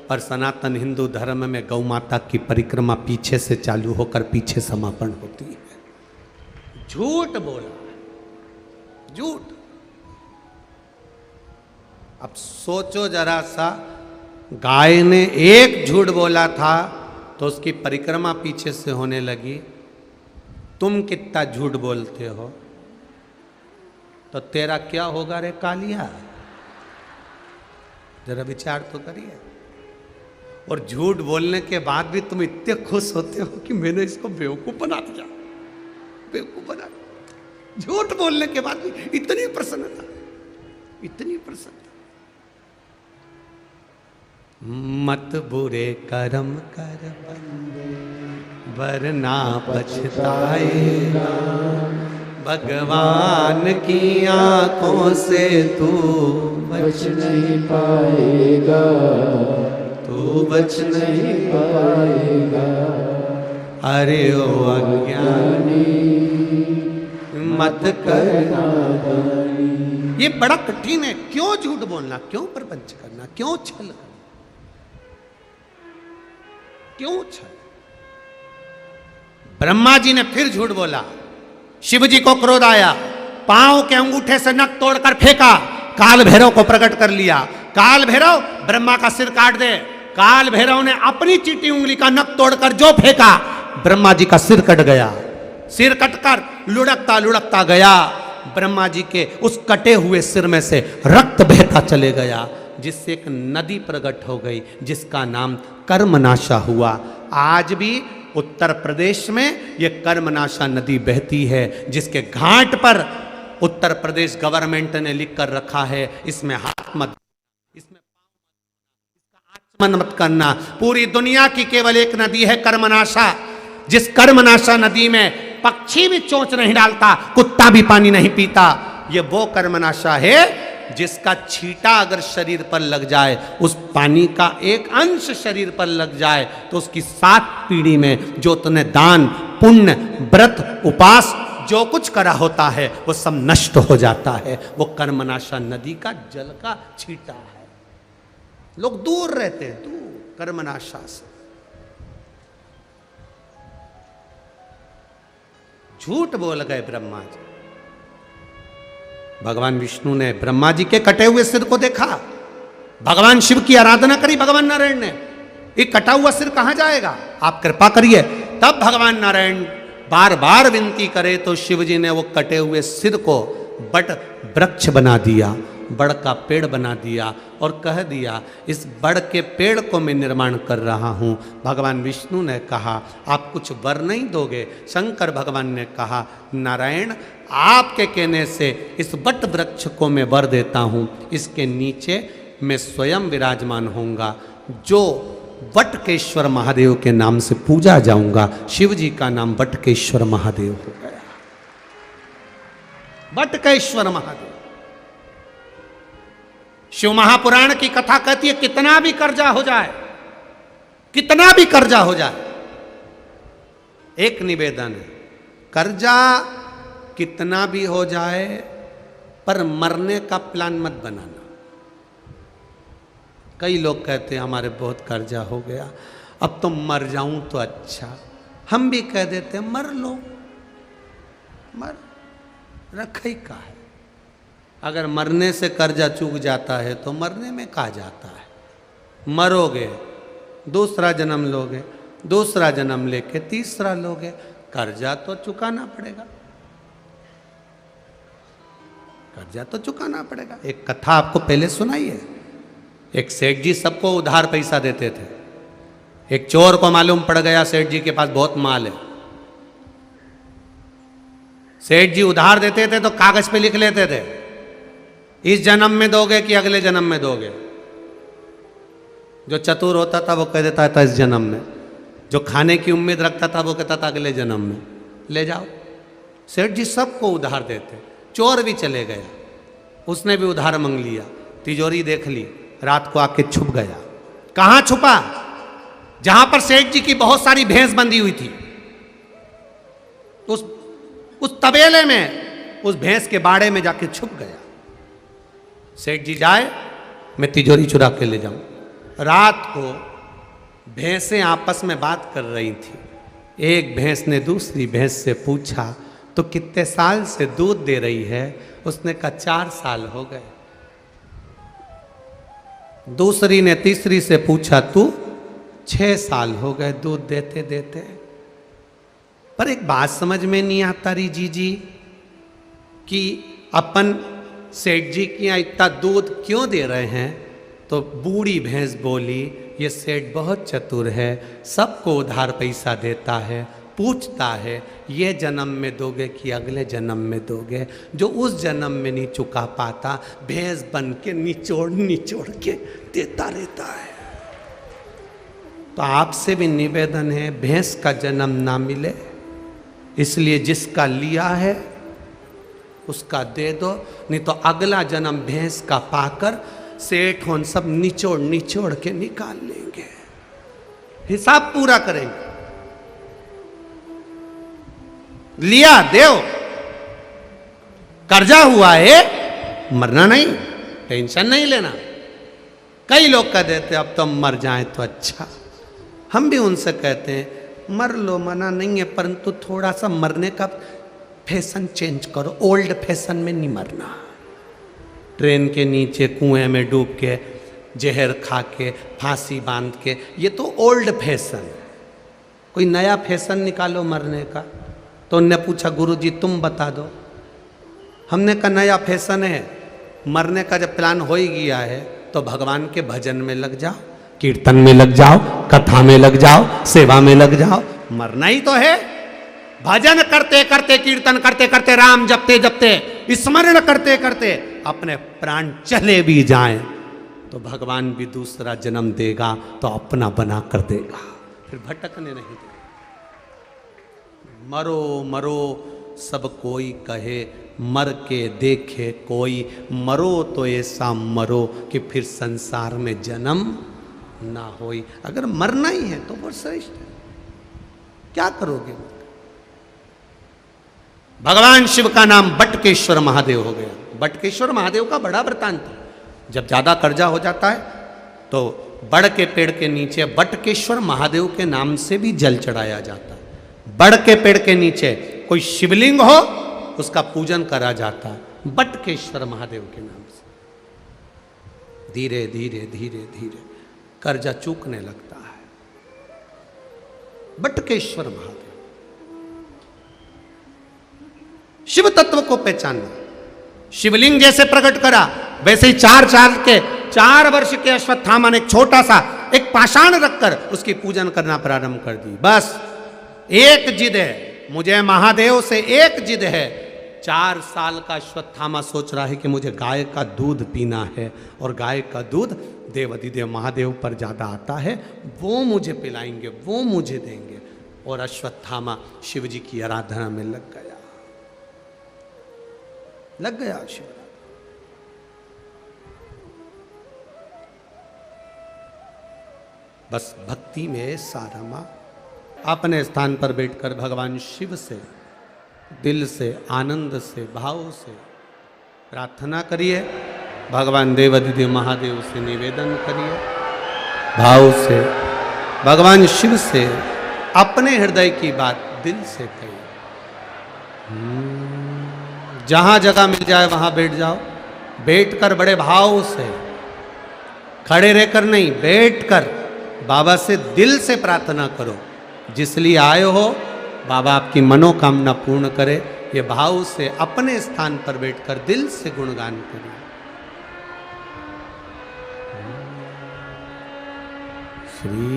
पर सनातन हिंदू धर्म में गौ माता की परिक्रमा पीछे से चालू होकर पीछे समापन होती है। झूठ बोला, झूठ। अब सोचो जरा सा, गाय ने एक झूठ बोला था तो उसकी परिक्रमा पीछे से होने लगी। तुम कितना झूठ बोलते हो तो तेरा क्या होगा रे कालिया? जरा विचार तो करिए। और झूठ बोलने के बाद भी तुम इतने खुश होते हो कि मैंने इसको बेवकूफ बना दिया, बेवकूफ बना दिया। झूठ बोलने के बाद भी इतनी प्रसन्नता, इतनी प्रसन्नता। मत बुरे कर्म कर बंदे वरना पछताएगा, भगवान की आंखों से तू बच नहीं पाएगा, तू बच नहीं पाएगा। अरे ओ अज्ञानी मत करना। ये बड़ा कठिन है। क्यों झूठ बोलना, क्यों प्रपंच करना, क्यों छल, क्यों छल? ब्रह्मा जी ने फिर झूठ बोला। शिव जी को क्रोध आया, पांव के अंगूठे से नख तोड़कर फेंका, काल भैरव को प्रकट कर लिया। काल भैरव ब्रह्मा का सिर काट दे। काल भैरव ने अपनी चीटी उंगली का नख तोड़कर जो फेंका, ब्रह्मा जी का सिर कट गया। सिर कटकर लुढ़कता लुढ़कता गया। ब्रह्मा जी के उस कटे हुए सिर में से रक्त बहता चले गया, जिससे एक नदी प्रकट हो गई जिसका नाम कर्मनाशा हुआ। आज भी उत्तर प्रदेश में ये कर्मनाशा नदी बहती है, जिसके घाट पर उत्तर प्रदेश गवर्नमेंट ने लिख कर रखा है इसमें हाथ मत, इसमें आचमन मत करना। पूरी दुनिया की केवल एक नदी है कर्मनाशा, जिस कर्मनाशा नदी में पक्षी भी चोंच नहीं डालता, कुत्ता भी पानी नहीं पीता। ये वो कर्मनाशा है जिसका छींटा अगर शरीर पर लग जाए, उस पानी का एक अंश शरीर पर लग जाए, तो उसकी 7 पीढ़ी में जो तुमने दान पुण्य व्रत उपास जो कुछ करा होता है वो सब नष्ट हो जाता है। वो कर्मनाशा नदी का जल का छींटा है। लोग दूर रहते हैं, दूर कर्मनाशा से। झूठ बोल गए ब्रह्मा जी। भगवान विष्णु ने ब्रह्मा जी के कटे हुए सिर को देखा, भगवान शिव की आराधना करी भगवान नारायण ने। ये कटा हुआ सिर कहां जाएगा, आप कृपा करिए। तब भगवान नारायण बार बार विनती करे तो शिव जी ने वो कटे हुए सिर को बट वृक्ष बना दिया, बड़ का पेड़ बना दिया और कह दिया इस बड़ के पेड़ को मैं निर्माण कर रहा हूँ। भगवान विष्णु ने कहा आप कुछ वर नहीं दोगे। शंकर भगवान ने कहा नारायण आपके कहने से इस बट वृक्ष को मैं वर देता हूँ, इसके नीचे मैं स्वयं विराजमान होऊंगा, जो वटकेश्वर महादेव के नाम से पूजा जाऊंगा। शिव जी का नाम वटकेश्वर महादेव हो गया। वटकेश्वर महादेव। शिव महापुराण की कथा कहती है कितना भी कर्जा हो जाए, कितना भी कर्जा हो जाए, एक निवेदन है, कर्जा कितना भी हो जाए पर मरने का प्लान मत बनाना। कई लोग कहते हैं हमारे बहुत कर्जा हो गया, अब तो मर जाऊं तो अच्छा। हम भी कह देते हैं मर लो, मर, रखई का है। अगर मरने से कर्जा चूक जाता है तो मरने में कहा जाता है। मरोगे, दूसरा जन्म लोगे, दूसरा जन्म लेके तीसरा लोगे, कर्जा तो चुकाना पड़ेगा, कर्जा तो चुकाना पड़ेगा। एक कथा आपको पहले सुनाई है। एक सेठ जी सबको उधार पैसा देते थे। एक चोर को मालूम पड़ गया सेठ जी के पास बहुत माल है। सेठ जी उधार देते थे तो कागज पे लिख लेते थे इस जन्म में दोगे कि अगले जन्म में दोगे। जो चतुर होता था वो कह देता था इस जन्म में, जो खाने की उम्मीद रखता था वो कहता था अगले जन्म में ले जाओ। सेठ जी सबको उधार देते। चोर भी चले गया, उसने भी उधार मांग लिया, तिजोरी देख ली, रात को आके छुप गया। कहां छुपा? जहां पर सेठ जी की बहुत सारी भैंस बंधी हुई थी, उस तबेले में, उस भैंस के बाड़े में जाके छुप गया। सेठ जी जाए मैं तिजोरी चुरा के ले जाऊं। रात को भैंसें आपस में बात कर रही थी। एक भैंस ने दूसरी भैंस से पूछा तो कितने साल से दूध दे रही है? उसने कहा 4 साल हो गए। दूसरी ने तीसरी से पूछा तू 6 साल हो गए दूध देते देते। पर एक बात समझ में नहीं आता रही जी कि अपन सेठ जी के यहाँ इतना दूध क्यों दे रहे हैं? तो बूढ़ी भैंस बोली ये सेठ बहुत चतुर है, सबको उधार पैसा देता है, पूछता है ये जन्म में दोगे कि अगले जन्म में दोगे। जो उस जन्म में नहीं चुका पाता भैंस बन के निचोड़ निचोड़ के देता रहता है। तो आपसे भी निवेदन है भैंस का जन्म ना मिले, इसलिए जिसका लिया है उसका दे दो, नहीं तो अगला जन्म भैंस का पाकर सेठ उन सब निचोड़ निचोड़ के निकाल लेंगे, हिसाब पूरा करेंगे। लिया देव, कर्जा हुआ है, मरना नहीं, टेंशन नहीं लेना। कई लोग कह देते अब तो मर जाए तो अच्छा। हम भी उनसे कहते हैं मर लो, मना नहीं है, परंतु थोड़ा सा मरने का फैशन चेंज करो। ओल्ड फैशन में नहीं मरना। ट्रेन के नीचे कुएं में डूब के, जहर खा के, फांसी बांध के, ये तो ओल्ड फैशन। कोई नया फैशन निकालो मरने का। तो उनने पूछा गुरुजी तुम बता दो। हमने कहा नया फैशन है, मरने का जब प्लान हो ही गया है तो भगवान के भजन में लग जाओ, कीर्तन में लग जाओ, कथा में लग जाओ, सेवा में लग जाओ। मरना ही तो है। भजन करते करते, कीर्तन करते करते, राम जपते जपते, स्मरण करते करते अपने प्राण चले भी जाएं तो भगवान भी दूसरा जन्म देगा, तो अपना बना कर देगा, फिर भटकने नहीं देगा। मरो मरो, सब कोई कहे मर के देखे कोई, मरो तो ऐसा मरो कि फिर संसार में जन्म ना होई। अगर मरना ही है तो वो श्रेष्ठ है, क्या करोगे? भगवान शिव का नाम बटकेश्वर महादेव हो गया। बटकेश्वर महादेव का बड़ा वृतांत है। जब ज्यादा कर्जा हो जाता है तो बड़ के पेड़ के नीचे बटकेश्वर महादेव के नाम से भी जल चढ़ाया जाता है। बड़ के पेड़ के नीचे कोई शिवलिंग हो उसका पूजन करा जाता है बटकेश्वर महादेव के नाम से। धीरे धीरे धीरे धीरे कर्जा चूकने लगता है। बटकेश्वर महादेव। शिव तत्व को पहचानना। शिवलिंग जैसे प्रकट करा वैसे ही 4 वर्ष के अश्वत्थामा ने एक छोटा सा एक पाषाण रखकर उसकी पूजन करना प्रारंभ कर दी। बस एक जिद है, मुझे महादेव से एक जिद है। 4 साल का अश्वत्थामा सोच रहा है कि मुझे गाय का दूध पीना है और गाय का दूध देवाधिदेव महादेव पर ज्यादा आता है, वो मुझे पिलाएंगे, वो मुझे देंगे। और अश्वत्थामा शिव जी की आराधना में लग गया शिव। बस भक्ति में सारा मां अपने स्थान पर बैठकर भगवान शिव से दिल से आनंद से भाव से प्रार्थना करिए। भगवान देवाधिदेव महादेव से निवेदन करिए भाव से। भगवान शिव से अपने हृदय की बात दिल से कहिए। जहां जगह मिल जाए वहां बैठ जाओ। बैठकर बड़े भाव से, खड़े रहकर नहीं, बैठकर बाबा से दिल से प्रार्थना करो। जिस लिए आए हो बाबा आपकी मनोकामना पूर्ण करे। ये भाव से अपने स्थान पर बैठकर दिल से गुणगान करिए। श्री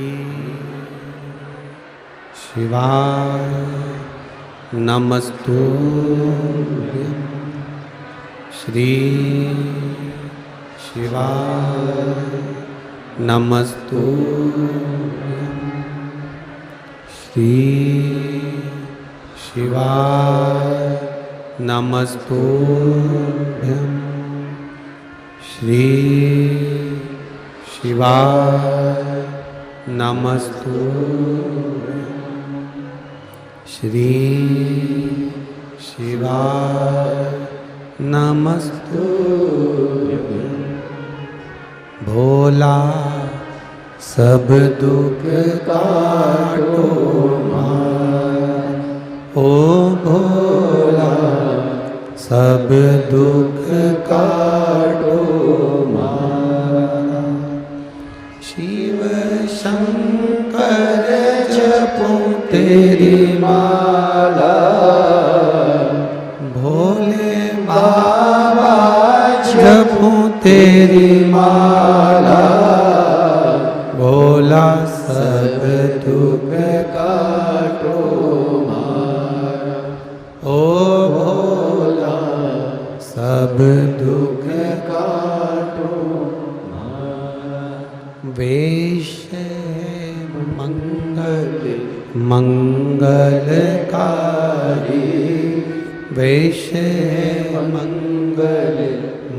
शिवाय नमस्तुभ्यं। श्री शिवाय नमस्तुभ्यं। श्री शिवाय नमस्तुभ्यं। श्री शिवाय नमस्तुभ्यं। श्री शिवाय नमस्तुभ्यं। भोला सब दुख काटो मार, ओ भोला सब दुख काटो मार। शिव शंकर जपो तेरी माला, भोले बाबा जपो तेरी माला। भोला सब दुख काटो मारा, ओ भोला सब दुख काटो मारा। वेश मंगलकारी, वेश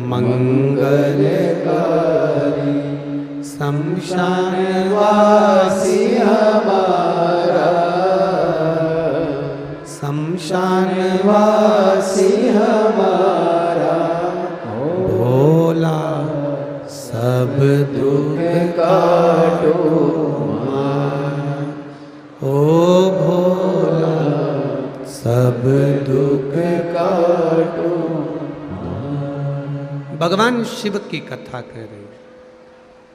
मंगलकारी। शमशान वासी हमारा, शमशान वासी हमारा। भोला सब दुख काटो मार, ओ भोला सब दुख काटो मार। भगवान शिव की कथा कह रहे,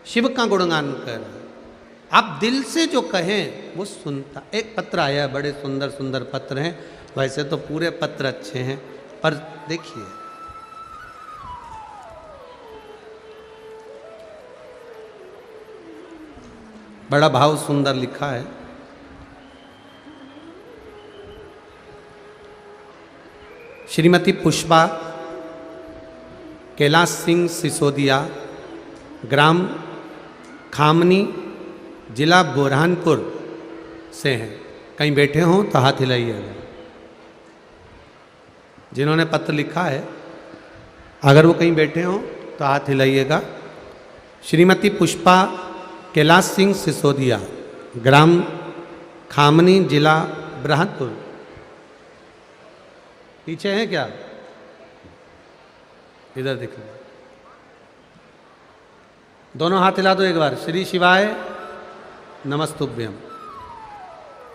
शिव का गुणगान कर। आप दिल से जो कहें वो सुनता। एक पत्र आया, बड़े सुंदर सुंदर पत्र हैं। वैसे तो पूरे पत्र अच्छे हैं, पर देखिए बड़ा भाव सुंदर लिखा है। श्रीमती पुष्पा कैलाश सिंह सिसोदिया, ग्राम खामनी, जिला बुरहानपुर से हैं। कहीं बैठे हों तो हाथ हिलाइएगा। जिन्होंने पत्र लिखा है, अगर वो कहीं बैठे हों तो हाथ हिलाइएगा। श्रीमती पुष्पा कैलाश सिंह सिसोदिया, ग्राम खामनी, जिला बुरहानपुर। पीछे है क्या? इधर दिख लो, दोनों हाथ हिला दो एक बार। श्री शिवाय नमस्तुभ्यम।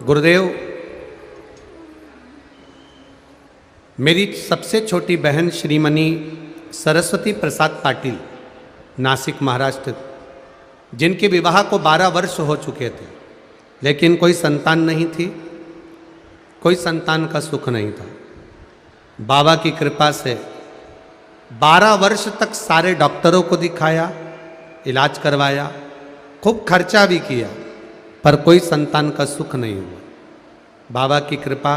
गुरुदेव, मेरी सबसे छोटी बहन श्रीमती सरस्वती प्रसाद पाटिल, नासिक महाराष्ट्र, जिनके विवाह को 12 वर्ष हो चुके थे, लेकिन कोई संतान नहीं थी, कोई संतान का सुख नहीं था। बाबा की कृपा से 12 वर्ष तक सारे डॉक्टरों को दिखाया, इलाज करवाया, खूब खर्चा भी किया, पर कोई संतान का सुख नहीं हुआ। बाबा की कृपा।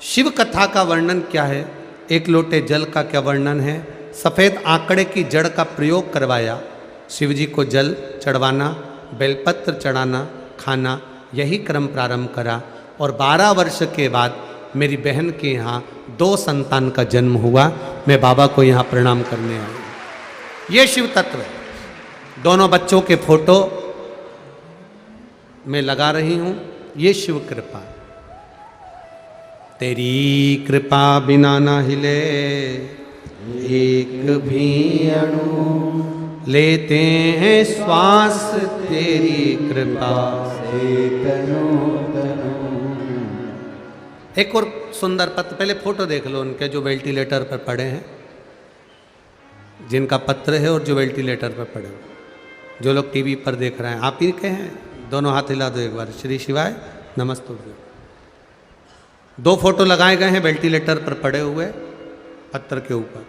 शिव कथा का वर्णन क्या है, एक लोटे जल का क्या वर्णन है। सफ़ेद आंकड़े की जड़ का प्रयोग करवाया, शिव जी को जल चढ़वाना, बेलपत्र चढ़ाना, खाना, यही क्रम प्रारंभ करा। और 12 वर्ष के बाद मेरी बहन के यहाँ 2 संतान का जन्म हुआ। मैं बाबा को यहाँ प्रणाम करने आया। ये शिव तत्व है। दोनों बच्चों के फोटो मैं लगा रही हूँ। ये शिव कृपा। तेरी कृपा बिना ना हिले एक भी अणु, लेते हैं श्वास तेरी कृपा से तनो तनो। एक और सुंदर पत्र, पहले फोटो देख लो उनके जो वेंटिलेटर पर पड़े हैं, जिनका पत्र है और जो वेंटिलेटर पर पड़े हैं। जो लोग टीवी पर देख रहे हैं, आप ही के हैं। दोनों हाथ हिला दो एक बार। श्री शिवाय नमस्तुभ्यम। 2 फोटो लगाए गए हैं वेंटिलेटर पर पड़े हुए पत्थर के ऊपर।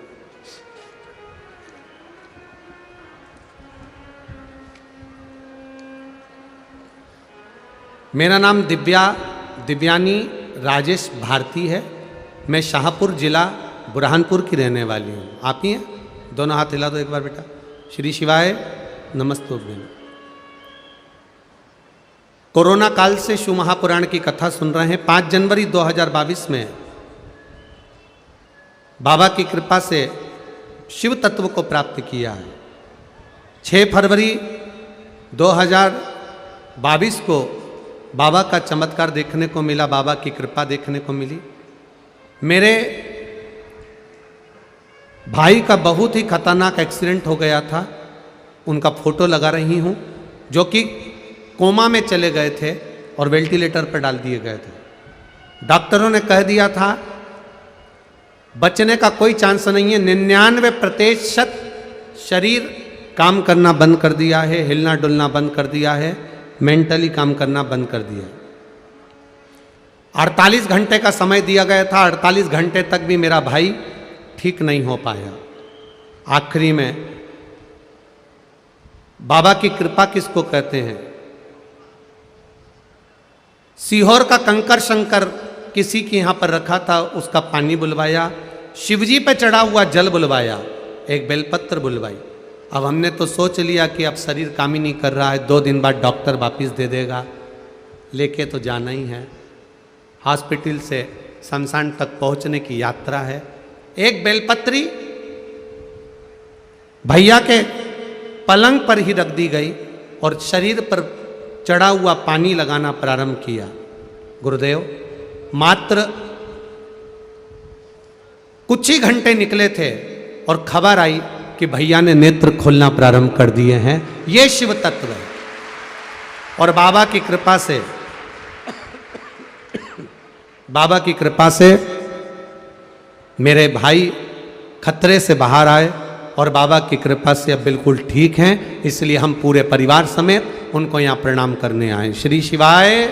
मेरा नाम दिव्यानी राजेश भारती है। मैं शाहपुर जिला बुरहानपुर की रहने वाली हूँ। आप ही हैं? दोनों हाथ हिला दो एक बार बेटा। श्री शिवाय नमस्तुभ्यम। कोरोना काल से शिव महापुराण की कथा सुन रहे हैं। 5 जनवरी 2022 में बाबा की कृपा से शिव तत्व को प्राप्त किया है। 6 फरवरी 2022 को बाबा का चमत्कार देखने को मिला, बाबा की कृपा देखने को मिली। मेरे भाई का बहुत ही खतरनाक एक्सीडेंट हो गया था, उनका फोटो लगा रही हूँ, जो कि कोमा में चले गए थे और वेंटिलेटर पर डाल दिए गए थे। डॉक्टरों ने कह दिया था बचने का कोई चांस नहीं है। 99% शरीर काम करना बंद कर दिया है, हिलना डुलना बंद कर दिया है, मेंटली काम करना बंद कर दिया। 48 घंटे का समय दिया गया था। 48 घंटे तक भी मेरा भाई ठीक नहीं हो पाया। आखिरी में बाबा की कृपा किसको कहते हैं? सीहोर का कंकर शंकर किसी के यहाँ पर रखा था, उसका पानी बुलवाया, शिवजी पे चढ़ा हुआ जल बुलवाया, एक बेलपत्र बुलवाई। अब हमने तो सोच लिया कि अब शरीर काम ही नहीं कर रहा है, 2 दिन बाद डॉक्टर वापिस दे देगा, लेके तो जाना ही है। हॉस्पिटल से शमशान तक पहुंचने की यात्रा है। एक बेलपत्री भैया के पलंग पर ही रख दी गई और शरीर पर चढ़ा हुआ पानी लगाना प्रारंभ किया। गुरुदेव, मात्र कुछ ही घंटे निकले थे और खबर आई कि भैया ने नेत्र खोलना प्रारंभ कर दिए हैं। ये शिव तत्व है। और बाबा की कृपा से मेरे भाई खतरे से बाहर आए और बाबा की कृपा से अब बिल्कुल ठीक हैं। इसलिए हम पूरे परिवार समेत उनको यहाँ प्रणाम करने आए। श्री शिवाय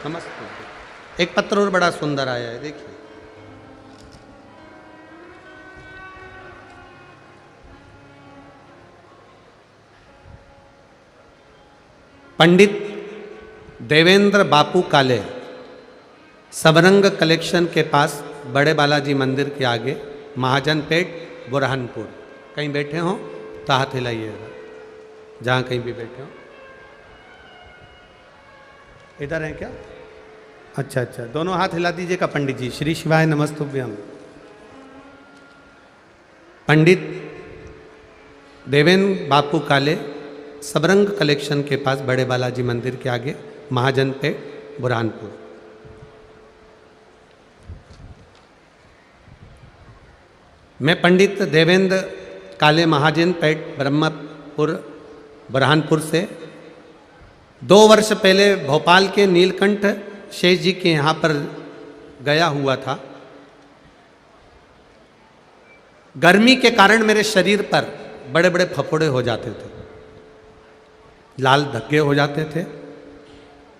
नमस्ते। एक पत्र और बड़ा सुंदर आया है, देखिए। पंडित देवेंद्र बापू काले, सबरंग कलेक्शन के पास बड़े बालाजी मंदिर के आगे, महाजनपेट, बुरहानपुर। कहीं बैठे हो तो हाथ हिलाइएगा, जहाँ कहीं भी बैठे हो। इधर हैं क्या? अच्छा, दोनों हाथ हिला दीजिएगा पंडित जी। श्री शिवाय नमस्तुभ्यम। पंडित देवेंद्र बापू काले सबरंग कलेक्शन के पास बड़े बालाजी मंदिर के आगे महाजनपेट बुरहानपुर। मैं पंडित देवेंद्र काले महाजनपेट ब्रह्मपुर बुरहानपुर से 2 वर्ष पहले भोपाल के नीलकंठ शेष जी के यहाँ पर गया हुआ था। गर्मी के कारण मेरे शरीर पर बड़े बड़े फफोड़े हो जाते थे, लाल धब्बे हो जाते थे।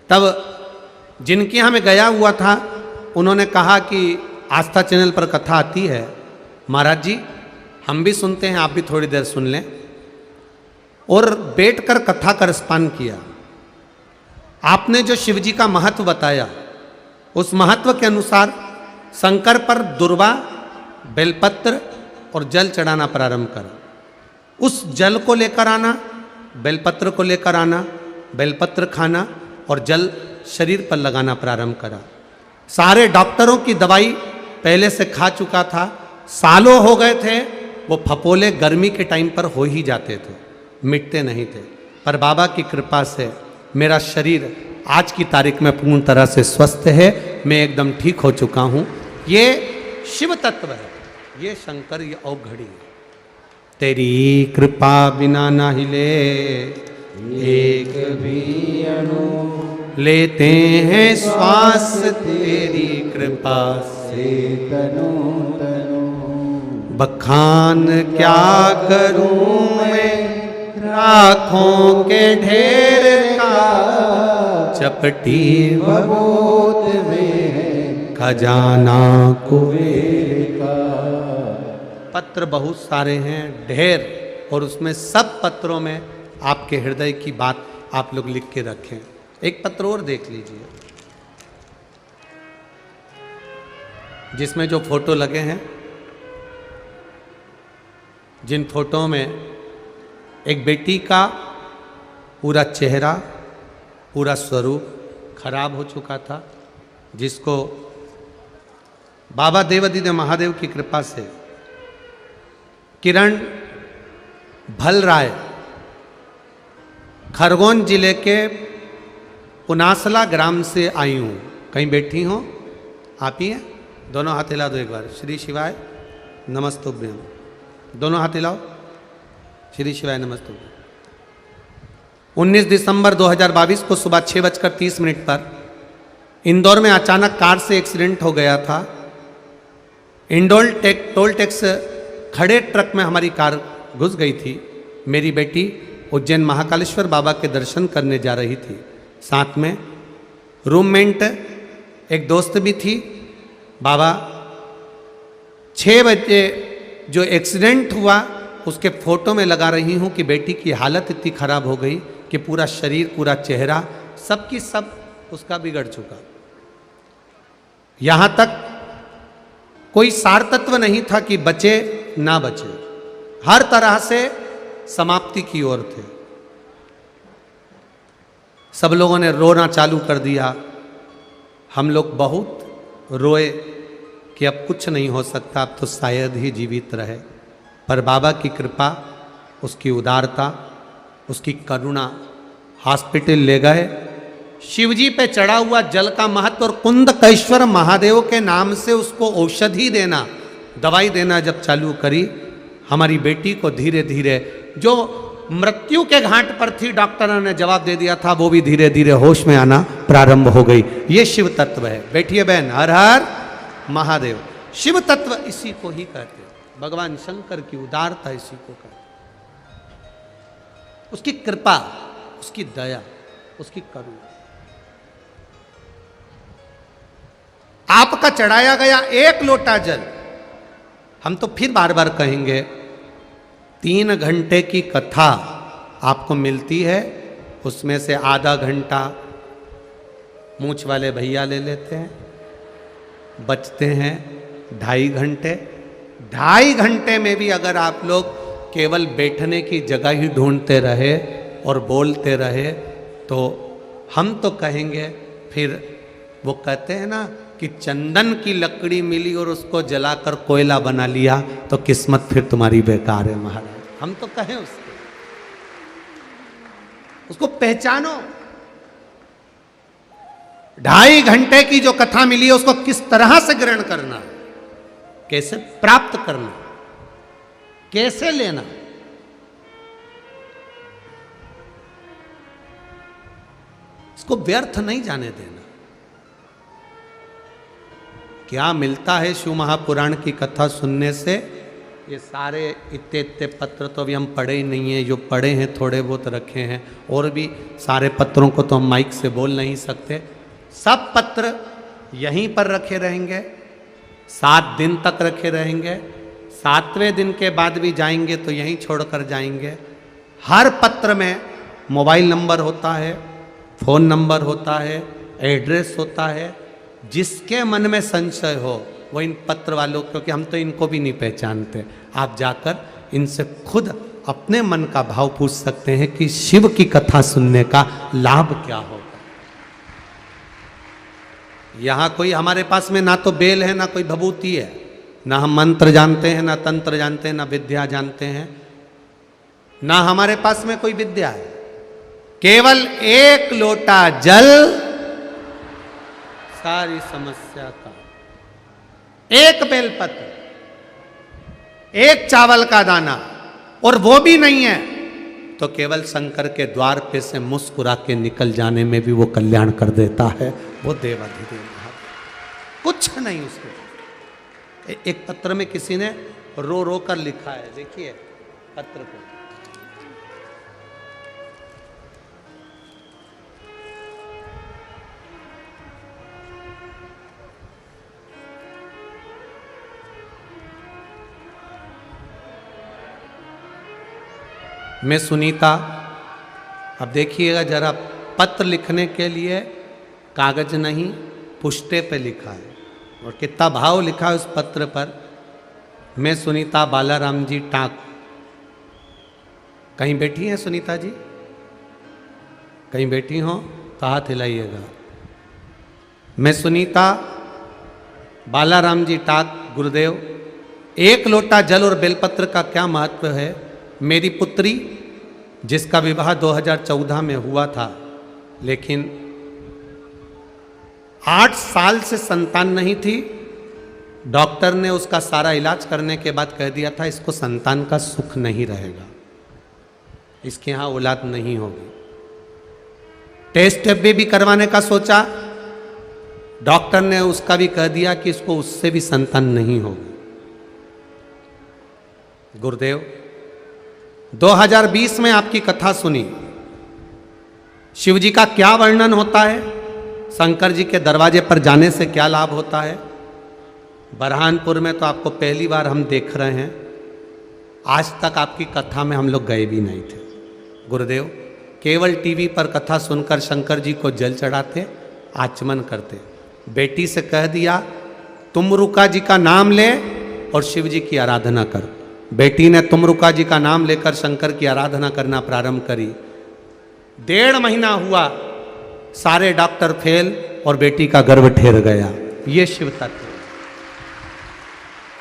तब जिनके यहाँ मैं गया हुआ था उन्होंने कहा कि आस्था चैनल पर कथा आती है, महाराज जी हम भी सुनते हैं, आप भी थोड़ी देर सुन लें। और बैठकर कथा का रसपान किया। आपने जो शिव जी का महत्व बताया उस महत्व के अनुसार शंकर पर दुर्वा, बेलपत्र और जल चढ़ाना प्रारंभ करा। उस जल को लेकर आना, बेलपत्र को लेकर आना, बेलपत्र खाना और जल शरीर पर लगाना प्रारंभ करा। सारे डॉक्टरों की दवाई पहले से खा चुका था, सालों हो गए थे। वो फपोले गर्मी के टाइम पर हो ही जाते थे, मिटते नहीं थे। पर बाबा की कृपा से मेरा शरीर आज की तारीख में पूर्ण तरह से स्वस्थ है, मैं एकदम ठीक हो चुका हूँ। ये शिव तत्व है, ये शंकर, ये अवघड़ी है। तेरी कृपा बिना ना हिले एक भी अणु, लेते हैं श्वास तेरी कृपा से तनु तनु। बखान क्या करूं मैं राखों के ढेर का, चपटी बबूत में खजाना कुबेर का। पत्र बहुत सारे हैं, ढेर, और उसमें सब पत्रों में आपके हृदय की बात आप लोग लिख के रखें। एक पत्र और देख लीजिए जिसमें जो फोटो लगे हैं, जिन फोटो में एक बेटी का पूरा चेहरा, पूरा स्वरूप खराब हो चुका था, जिसको बाबा देवादिदेव महादेव की कृपा से किरण भल राय खरगोन जिले के पुनासला ग्राम से आई हूँ। कहीं बैठी हो आप ही हैं? दोनों हाथ हिला दो एक बार। श्री शिवाय नमस्तुभ्यम। दोनों हाथ हिलाओ। श्री शिवाय नमस्तुभ्यम। 19 दिसंबर 2022 को सुबह 6:30 पर इंदौर में अचानक कार से एक्सीडेंट हो गया था। इंडोल टोल टैक्स खड़े ट्रक में हमारी कार घुस गई थी। मेरी बेटी उज्जैन महाकालेश्वर बाबा के दर्शन करने जा रही थी। साथ में रूममेट एक दोस्त भी थी। बाबा 6 बजे जो एक्सीडेंट हुआ उसके फोटो में लगा रही हूँ कि बेटी की हालत इतनी खराब हो गई कि पूरा शरीर, पूरा चेहरा, सबकी सब उसका बिगड़ चुका। यहाँ तक कोई सार तत्व नहीं था कि बचे ना बचे, हर तरह से समाप्ति की ओर थे। सब लोगों ने रोना चालू कर दिया। हम लोग बहुत रोए कि अब कुछ नहीं हो सकता, अब तो शायद ही जीवित रहे। पर बाबा की कृपा, उसकी उदारता, उसकी करुणा, हॉस्पिटल ले गए। शिवजी पे चढ़ा हुआ जल का महत्व और कुंदकेश्वर महादेव के नाम से उसको औषधि देना, दवाई देना जब चालू करी, हमारी बेटी को धीरे धीरे, जो मृत्यु के घाट पर थी, डॉक्टरों ने जवाब दे दिया था, वो भी धीरे धीरे होश में आना प्रारंभ हो गई। ये शिव तत्व है। बैठिए बहन। हर हर महादेव। शिव तत्व इसी को ही कहते हैं। भगवान शंकर की उदारता इसी को कहते हैं। उसकी कृपा, उसकी दया, उसकी करुणा। आपका चढ़ाया गया एक लोटा जल, हम तो फिर बार बार कहेंगे, 3 घंटे की कथा आपको मिलती है, उसमें से आधा घंटा मूंछ वाले भैया ले लेते हैं, बचते हैं 2.5 घंटे। 2.5 घंटे में भी अगर आप लोग केवल बैठने की जगह ही ढूंढते रहे और बोलते रहे तो हम तो कहेंगे, फिर वो कहते हैं ना, कि चंदन की लकड़ी मिली और उसको जलाकर कोयला बना लिया तो किस्मत फिर तुम्हारी बेकार है महाराज। हम तो कहें उसको पहचानो। 2.5 घंटे की जो कथा मिली है उसको किस तरह से ग्रहण करना, कैसे प्राप्त करना, कैसे लेना। इसको व्यर्थ नहीं जाने देना। क्या मिलता है शिव महापुराण की कथा सुनने से? ये सारे इतने पत्र तो अभी हम पढ़े ही नहीं है, जो पढ़े हैं थोड़े बहुत रखे हैं, और भी सारे पत्रों को तो हम माइक से बोल नहीं सकते। सब पत्र यहीं पर रखे रहेंगे, 7 दिन तक रखे रहेंगे। 7वें दिन के बाद भी जाएंगे तो यहीं छोड़कर जाएंगे। हर पत्र में मोबाइल नंबर होता है, फ़ोन नंबर होता है, एड्रेस होता है। जिसके मन में संशय हो वो इन पत्र वालों, क्योंकि हम तो इनको भी नहीं पहचानते, आप जाकर इनसे खुद अपने मन का भाव पूछ सकते हैं कि शिव की कथा सुनने का लाभ क्या होगा। यहाँ कोई हमारे पास में ना तो बेल है ना कोई भभूति है, ना हम मंत्र जानते हैं, ना तंत्र जानते हैं, ना विद्या जानते हैं, ना हमारे पास में कोई विद्या है। केवल 1 लोटा जल सारी समस्या का, 1 बेलपत्र, 1 चावल का दाना, और वो भी नहीं है तो केवल शंकर के द्वार पे से मुस्कुरा के निकल जाने में भी वो कल्याण कर देता है। वो देवाधिदेव कुछ नहीं उसको। एक पत्र में किसी ने रो रो कर लिखा है, देखिए पत्र को। मैं सुनीता, अब देखिएगा जरा, पत्र लिखने के लिए कागज नहीं पुष्टे पे लिखा है, और कितना भाव लिखा है उस पत्र पर। मैं सुनीता बालाराम जी टाक। कहीं बैठी हैं सुनीता जी? कहीं बैठी हो तो हाथ हिलाइएगा। मैं सुनीता बालाराम जी टाक गुरुदेव, 1 लोटा जल और बेलपत्र का क्या महत्व है। मेरी पुत्री जिसका विवाह 2014 में हुआ था, लेकिन 8 साल से संतान नहीं थी। डॉक्टर ने उसका सारा इलाज करने के बाद कह दिया था इसको संतान का सुख नहीं रहेगा, इसके यहाँ औलाद नहीं होगी। टेस्ट भी करवाने का सोचा, डॉक्टर ने उसका भी कह दिया कि इसको उससे भी संतान नहीं होगी। गुरुदेव 2020 में आपकी कथा सुनी, शिव जी का क्या वर्णन होता है, शंकर जी के दरवाजे पर जाने से क्या लाभ होता है। बरहानपुर में तो आपको पहली बार हम देख रहे हैं, आज तक आपकी कथा में हम लोग गए भी नहीं थे। गुरुदेव केवल टीवी पर कथा सुनकर शंकर जी को जल चढ़ाते, आचमन करते। बेटी से कह दिया तुमरुका जी का नाम ले और शिव जी की आराधना कर। बेटी ने तुमरुका जी का नाम लेकर शंकर की आराधना करना प्रारंभ करी। 1.5 महीना हुआ, सारे डॉक्टर फेल और बेटी का गर्भ ठहर गया। ये शिव तत्व,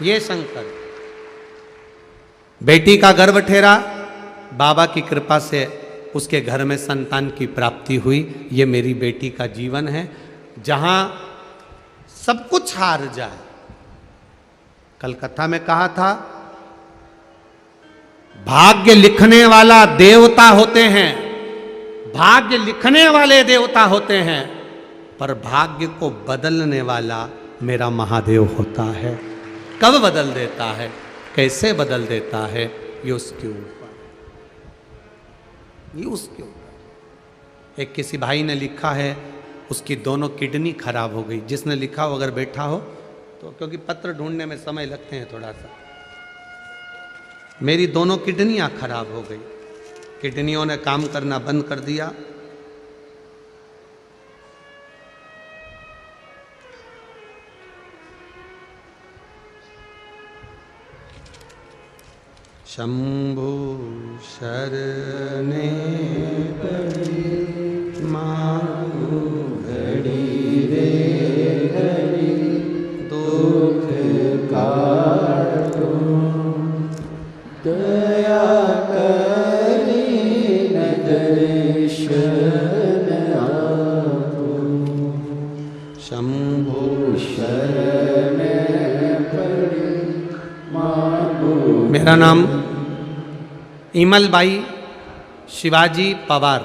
ये शंकर। बेटी का गर्भ ठहरा, बाबा की कृपा से उसके घर में संतान की प्राप्ति हुई। ये मेरी बेटी का जीवन है, जहां सब कुछ हार जाए। कल कथा में कहा था भाग्य लिखने वाला देवता होते हैं, भाग्य लिखने वाले देवता होते हैं, पर भाग्य को बदलने वाला मेरा महादेव होता है। कब बदल देता है, कैसे बदल देता है, ये उसके ऊपर, ये उसके ऊपर। एक किसी भाई ने लिखा है उसकी दोनों किडनी खराब हो गई। जिसने लिखा हो अगर बैठा हो तो, क्योंकि पत्र ढूंढने में समय लगते हैं थोड़ा सा। मेरी दोनों किडनियां खराब हो गई, किडनियों ने काम करना बंद कर दिया। शंभु शरणे पड़ी मांगू घड़ी रे घड़ी। मेरा नाम इमलबाई शिवाजी पवार,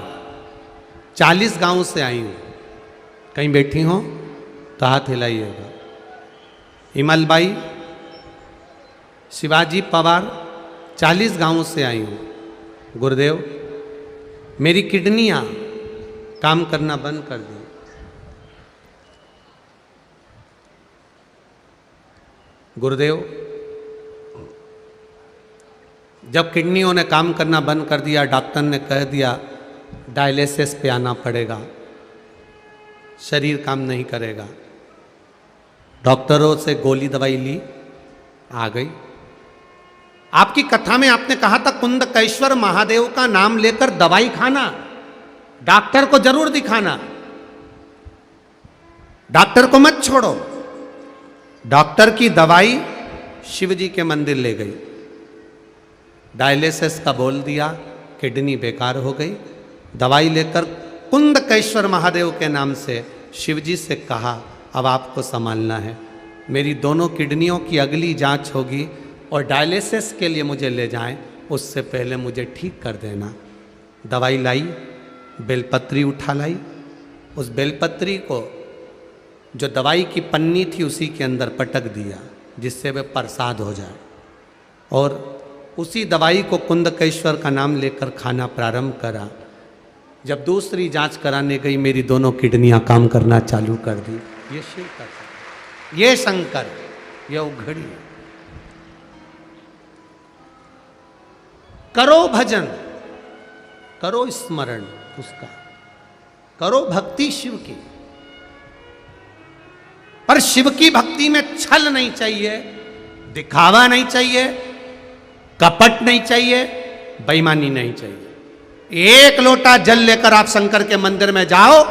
40 गांव से आई हूँ। कहीं बैठी हो तो हाथ हिलाइएगा। इमलबाई शिवाजी पवार, 40 गांव से आई हूँ। गुरुदेव, मेरी किडनियाँ काम करना बंद कर दी। गुरुदेव, जब किडनियों ने काम करना बंद कर दिया, डॉक्टर ने कह दिया डायलिसिस पे आना पड़ेगा, शरीर काम नहीं करेगा। डॉक्टरों से गोली दवाई ली, आ गई। आपकी कथा में आपने कहा था कुंदकेश्वर महादेव का नाम लेकर दवाई खाना, डॉक्टर को जरूर दिखाना, डॉक्टर को मत छोड़ो। डॉक्टर की दवाई शिव जी के मंदिर ले गई, डायलिसिस का बोल दिया, किडनी बेकार हो गई। दवाई लेकर कुंदकेश्वर महादेव के नाम से शिव जी से कहा अब आपको संभालना है, मेरी दोनों किडनियों की अगली जांच होगी और डायलिसिस के लिए मुझे ले जाएं, उससे पहले मुझे ठीक कर देना। दवाई लाई, बेलपत्री उठा लाई, उस बेलपत्री को जो दवाई की पन्नी थी उसी के अंदर पटक दिया जिससे वह प्रसाद हो जाए, और उसी दवाई को कुंदकेश्वर का नाम लेकर खाना प्रारंभ करा। जब दूसरी जांच कराने गई, मेरी दोनों किडनियां काम करना चालू कर दी। ये शिव का, ये शंकर, ये उघड़ी। करो भजन, करो स्मरण उसका, करो भक्ति शिव की, पर शिव की भक्ति में छल नहीं चाहिए, दिखावा नहीं चाहिए, कपट नहीं चाहिए, बेईमानी नहीं चाहिए। एक लोटा जल लेकर आप शंकर के मंदिर में जाओ,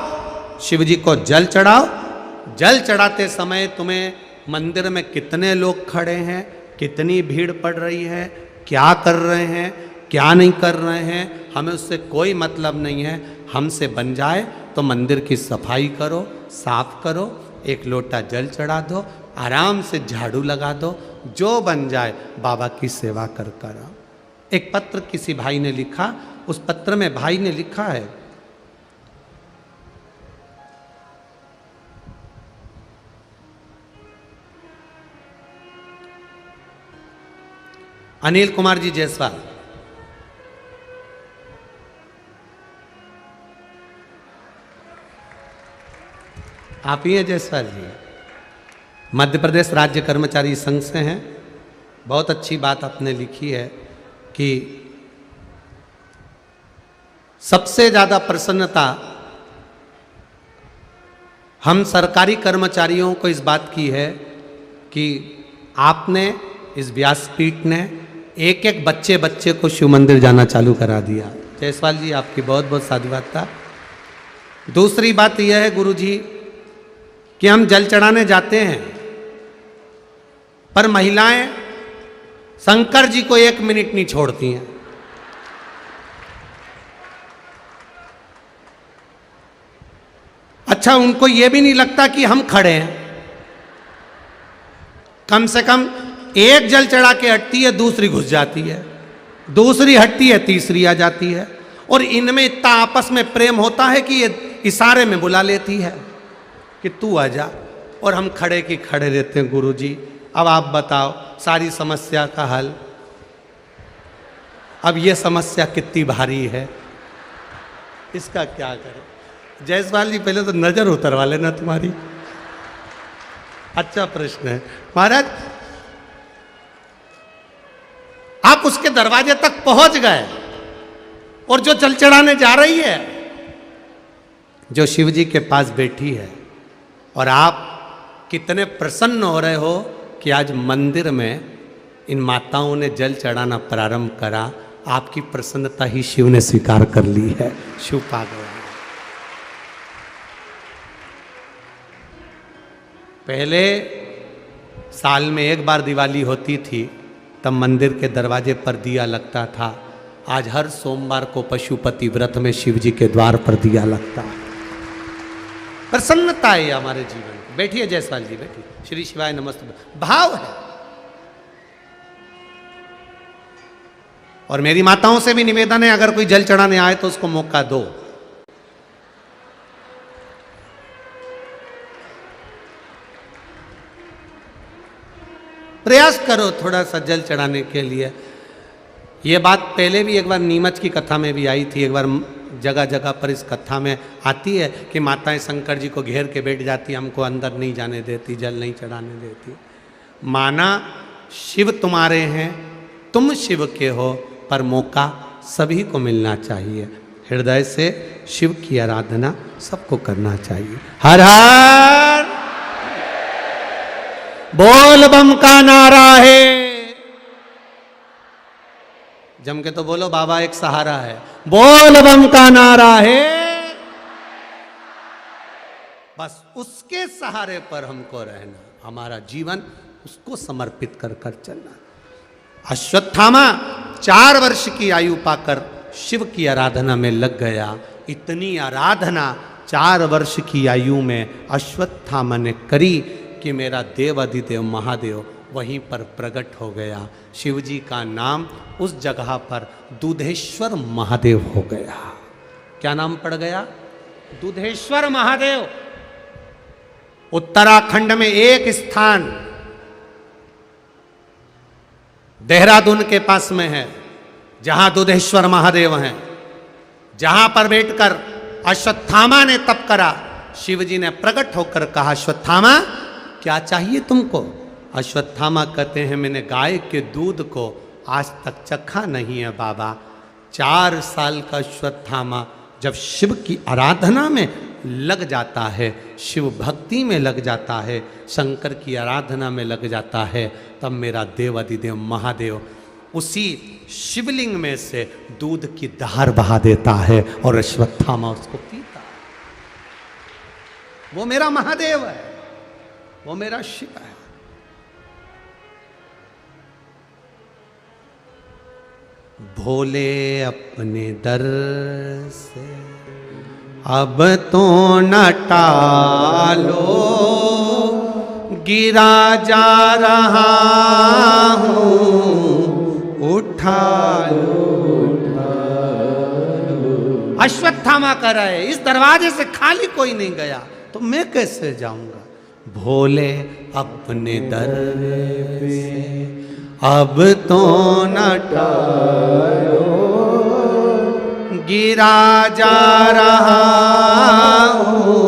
शिव जी को जल चढ़ाओ। जल चढ़ाते समय तुम्हें मंदिर में कितने लोग खड़े हैं, कितनी भीड़ पड़ रही है, क्या कर रहे हैं, क्या नहीं कर रहे हैं, हमें उससे कोई मतलब नहीं है। हमसे बन जाए तो मंदिर की सफाई करो, साफ करो, एक लोटा जल चढ़ा दो, आराम से झाड़ू लगा दो, जो बन जाए बाबा की सेवा कर कर। एक पत्र किसी भाई ने लिखा, उस पत्र में भाई ने लिखा है, अनिल कुमार जी जायसवाल, आप ही हैं जायसवाल जी, मध्य प्रदेश राज्य कर्मचारी संघ से हैं। बहुत अच्छी बात आपने लिखी है कि सबसे ज़्यादा प्रसन्नता हम सरकारी कर्मचारियों को इस बात की है कि आपने, इस व्यासपीठ ने एक एक बच्चे को शिव मंदिर जाना चालू करा दिया। जायसवाल जी, आपकी बहुत बहुत साधुवाद था। दूसरी बात यह है गुरु जी कि हम जल चढ़ाने जाते हैं, पर महिलाएं शंकर जी को 1 मिनट नहीं छोड़ती हैं। अच्छा, उनको यह भी नहीं लगता कि हम खड़े हैं। कम से कम एक जल चढ़ा के हटती है, दूसरी घुस जाती है, दूसरी हटती है, तीसरी आ जाती है, और इनमें इतना आपस में प्रेम होता है कि ये इशारे में बुला लेती है कि तू आ जा, और हम खड़े की खड़े रहते हैं। गुरु जी, अब आप बताओ सारी समस्या का हल। अब ये समस्या कितनी भारी है, इसका क्या करें? जायसवाल जी, पहले तो नजर उतरवा लेना तुम्हारी। अच्छा प्रश्न है महाराज। आप उसके दरवाजे तक पहुंच गए, और जो जल चढ़ाने जा रही है, जो शिव जी के पास बैठी है, और आप कितने प्रसन्न हो रहे हो कि आज मंदिर में इन माताओं ने जल चढ़ाना प्रारंभ करा। आपकी प्रसन्नता ही शिव ने स्वीकार कर ली है, शिव पा गया। पहले साल में एक बार दिवाली होती थी, तब मंदिर के दरवाजे पर दिया लगता था। आज हर सोमवार को पशुपति व्रत में शिव जी के द्वार पर दिया लगता है। प्रसन्नता है हमारे जीवन में। बैठिए जायसवाल जी, बैठिए। श्री शिवाय नमस्ते। भाव है, और मेरी माताओं से भी निवेदन है, अगर कोई जल चढ़ाने आए तो उसको मौका दो। प्रयास करो थोड़ा सा जल चढ़ाने के लिए। ये बात पहले भी एक बार नीमच की कथा में भी आई थी, एक बार जगह जगह पर इस कथा में आती है कि माताएं शंकर जी को घेर के बैठ जाती, हमको अंदर नहीं जाने देती, जल नहीं चढ़ाने देती। माना शिव तुम्हारे हैं, तुम शिव के हो, पर मौका सभी को मिलना चाहिए। हृदय से शिव की आराधना सबको करना चाहिए। हर हर बोल बम का नारा है। जम के तो बोलो, बाबा एक सहारा है। बोल बम का नारा है। बस उसके सहारे पर हमको रहना, हमारा जीवन उसको समर्पित कर कर चलना। अश्वत्थामा 4 वर्ष की आयु पाकर शिव की आराधना में लग गया। इतनी आराधना 4 वर्ष की आयु में अश्वत्थामा ने करी कि मेरा देव अधिदेव महादेव वहीं पर प्रकट हो गया। शिव जी का नाम उस जगह पर दूधेश्वर महादेव हो गया। क्या नाम पड़ गया? दूधेश्वर महादेव। उत्तराखंड में एक स्थान देहरादून के पास में है जहां दूधेश्वर महादेव हैं, जहां पर बैठकर अश्वत्थामा ने तप करा। शिव जी ने प्रकट होकर कहा, अश्वत्थामा क्या चाहिए तुमको? अश्वत्थामा कहते हैं, मैंने गाय के दूध को आज तक चखा नहीं है बाबा। 4 साल का अश्वत्थामा जब शिव की आराधना में लग जाता है, शिव भक्ति में लग जाता है, शंकर की आराधना में लग जाता है, तब मेरा देव अधिदेव महादेव उसी शिवलिंग में से दूध की धार बहा देता है और अश्वत्थामा उसको पीता है। वो मेरा महादेव है, वो मेरा शिव है। भोले अपने दर से अब तो न टालो, गिरा जा रहा हूँ, उठा लो। अश्वत्थामा कर रहे, इस दरवाजे से खाली कोई नहीं गया तो मैं कैसे जाऊंगा? भोले अपने दर से अब तो न टालो, गिरा जा रहा हूँ,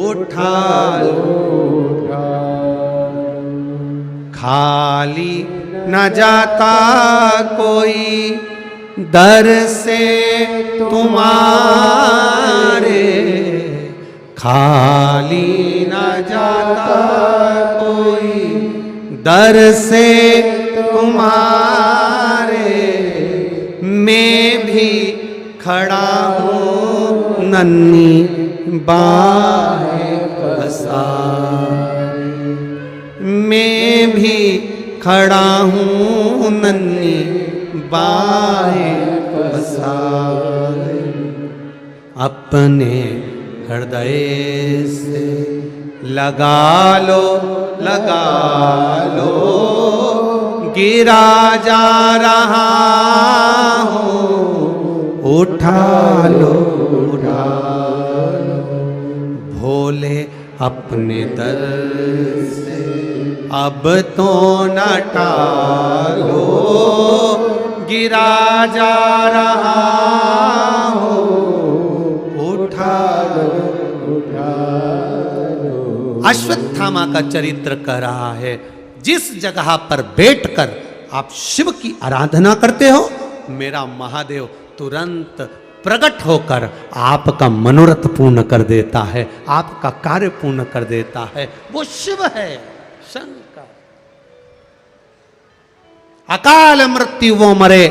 उठा लो। खाली न जाता कोई दर से तुम्हारे, खाली न जाता कोई दर से तुम्हारे। मैं भी खड़ा हूँ नन्ही बाहें पसारे, मैं भी खड़ा हूँ नन्ही बाहें पसारे। अपने हृदय से लगा लो, लगा लो, गिरा जा रहा हूँ, उठा लो, उठा लो। भोले अपने दर से अब तो न टालो, गिरा जा रहा हूँ, उठा लो, उठा लो। अश्वत्थामा का चरित्र कह रहा है, जिस जगह पर बैठकर आप शिव की आराधना करते हो, मेरा महादेव तुरंत प्रकट होकर आपका मनोरथ पूर्ण कर देता है, आपका कार्य पूर्ण कर देता है। वो शिव है, शंकर। अकाल मृत्यु वो मरे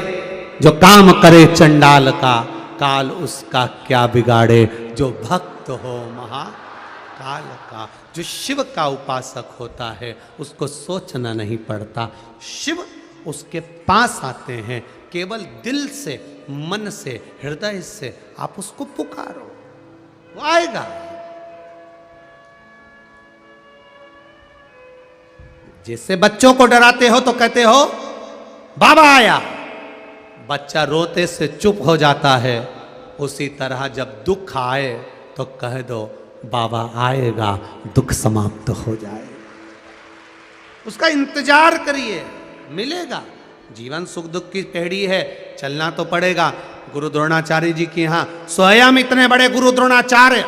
जो काम करे चंडाल का, काल उसका क्या बिगाड़े जो भक्त हो महाकाल का। जो शिव का उपासक होता है उसको सोचना नहीं पड़ता, शिव उसके पास आते हैं। केवल दिल से, मन से, हृदय से आप उसको पुकारो, वो आएगा। जैसे बच्चों को डराते हो तो कहते हो बाबा आया, बच्चा रोते से चुप हो जाता है, उसी तरह जब दुख आए तो कह दो बाबा आएगा, दुख समाप्त हो जाए। उसका इंतजार करिए, मिलेगा। जीवन सुख दुख की पहेड़ी है, चलना तो पड़ेगा। गुरु द्रोणाचार्य जी के यहाँ स्वयं इतने बड़े गुरु द्रोणाचार्य,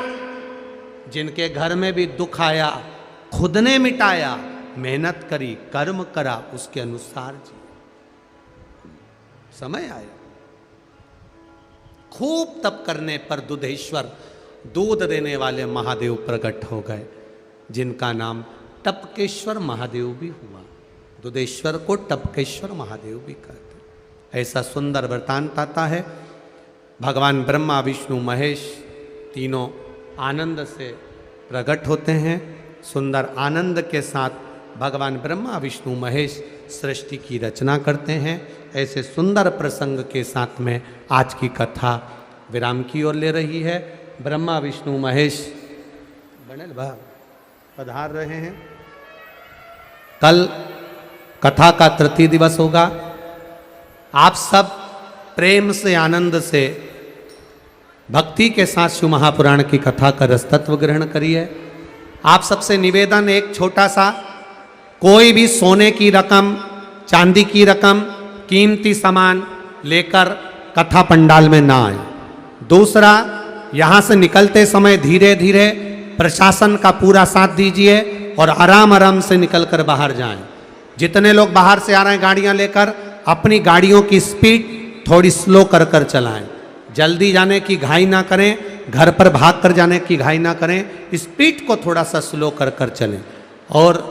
जिनके घर में भी दुख आया, खुद ने मिटाया, मेहनत करी, कर्म करा, उसके अनुसार जी समय आया। खूब तप करने पर दुधेश्वर, दूध देने वाले महादेव प्रकट हो गए, जिनका नाम टपकेश्वर महादेव भी हुआ। दुधेश्वर को टपकेश्वर महादेव भी कहते। ऐसा सुंदर वृतांत आता है। भगवान ब्रह्मा विष्णु महेश तीनों आनंद से प्रकट होते हैं। सुंदर आनंद के साथ भगवान ब्रह्मा विष्णु महेश सृष्टि की रचना करते हैं। ऐसे सुंदर प्रसंग के साथ में आज की कथा विराम की ओर ले रही है। ब्रह्मा विष्णु महेश बनेल भाव पधार रहे हैं। कल कथा का तृतीय दिवस होगा। आप सब प्रेम से, आनंद से, भक्ति के साथ शिव महापुराण की कथा का रसतत्व ग्रहण करिए। आप सबसे निवेदन, एक छोटा सा, कोई भी सोने की रकम, चांदी की रकम, कीमती सामान लेकर कथा पंडाल में ना आए। दूसरा, यहाँ से निकलते समय धीरे धीरे प्रशासन का पूरा साथ दीजिए और आराम आराम से निकलकर बाहर जाएं। जितने लोग बाहर से आ रहे हैं गाड़ियाँ लेकर, अपनी गाड़ियों की स्पीड थोड़ी स्लो कर कर चलाएं। जल्दी जाने की घाई ना करें, घर पर भाग कर जाने की घाई ना करें, स्पीड को थोड़ा सा स्लो कर कर चलें। और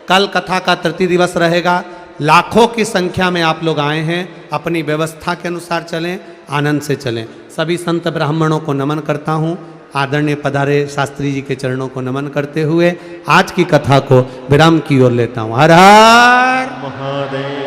कल कथा का तृतीय दिवस रहेगा। लाखों की संख्या में आप लोग आए हैं, अपनी व्यवस्था के अनुसार चलें, आनंद से चलें। सभी संत ब्राह्मणों को नमन करता हूँ। आदरणीय पधारे शास्त्री जी के चरणों को नमन करते हुए आज की कथा को विराम की ओर लेता हूँ। हर हर महादेव।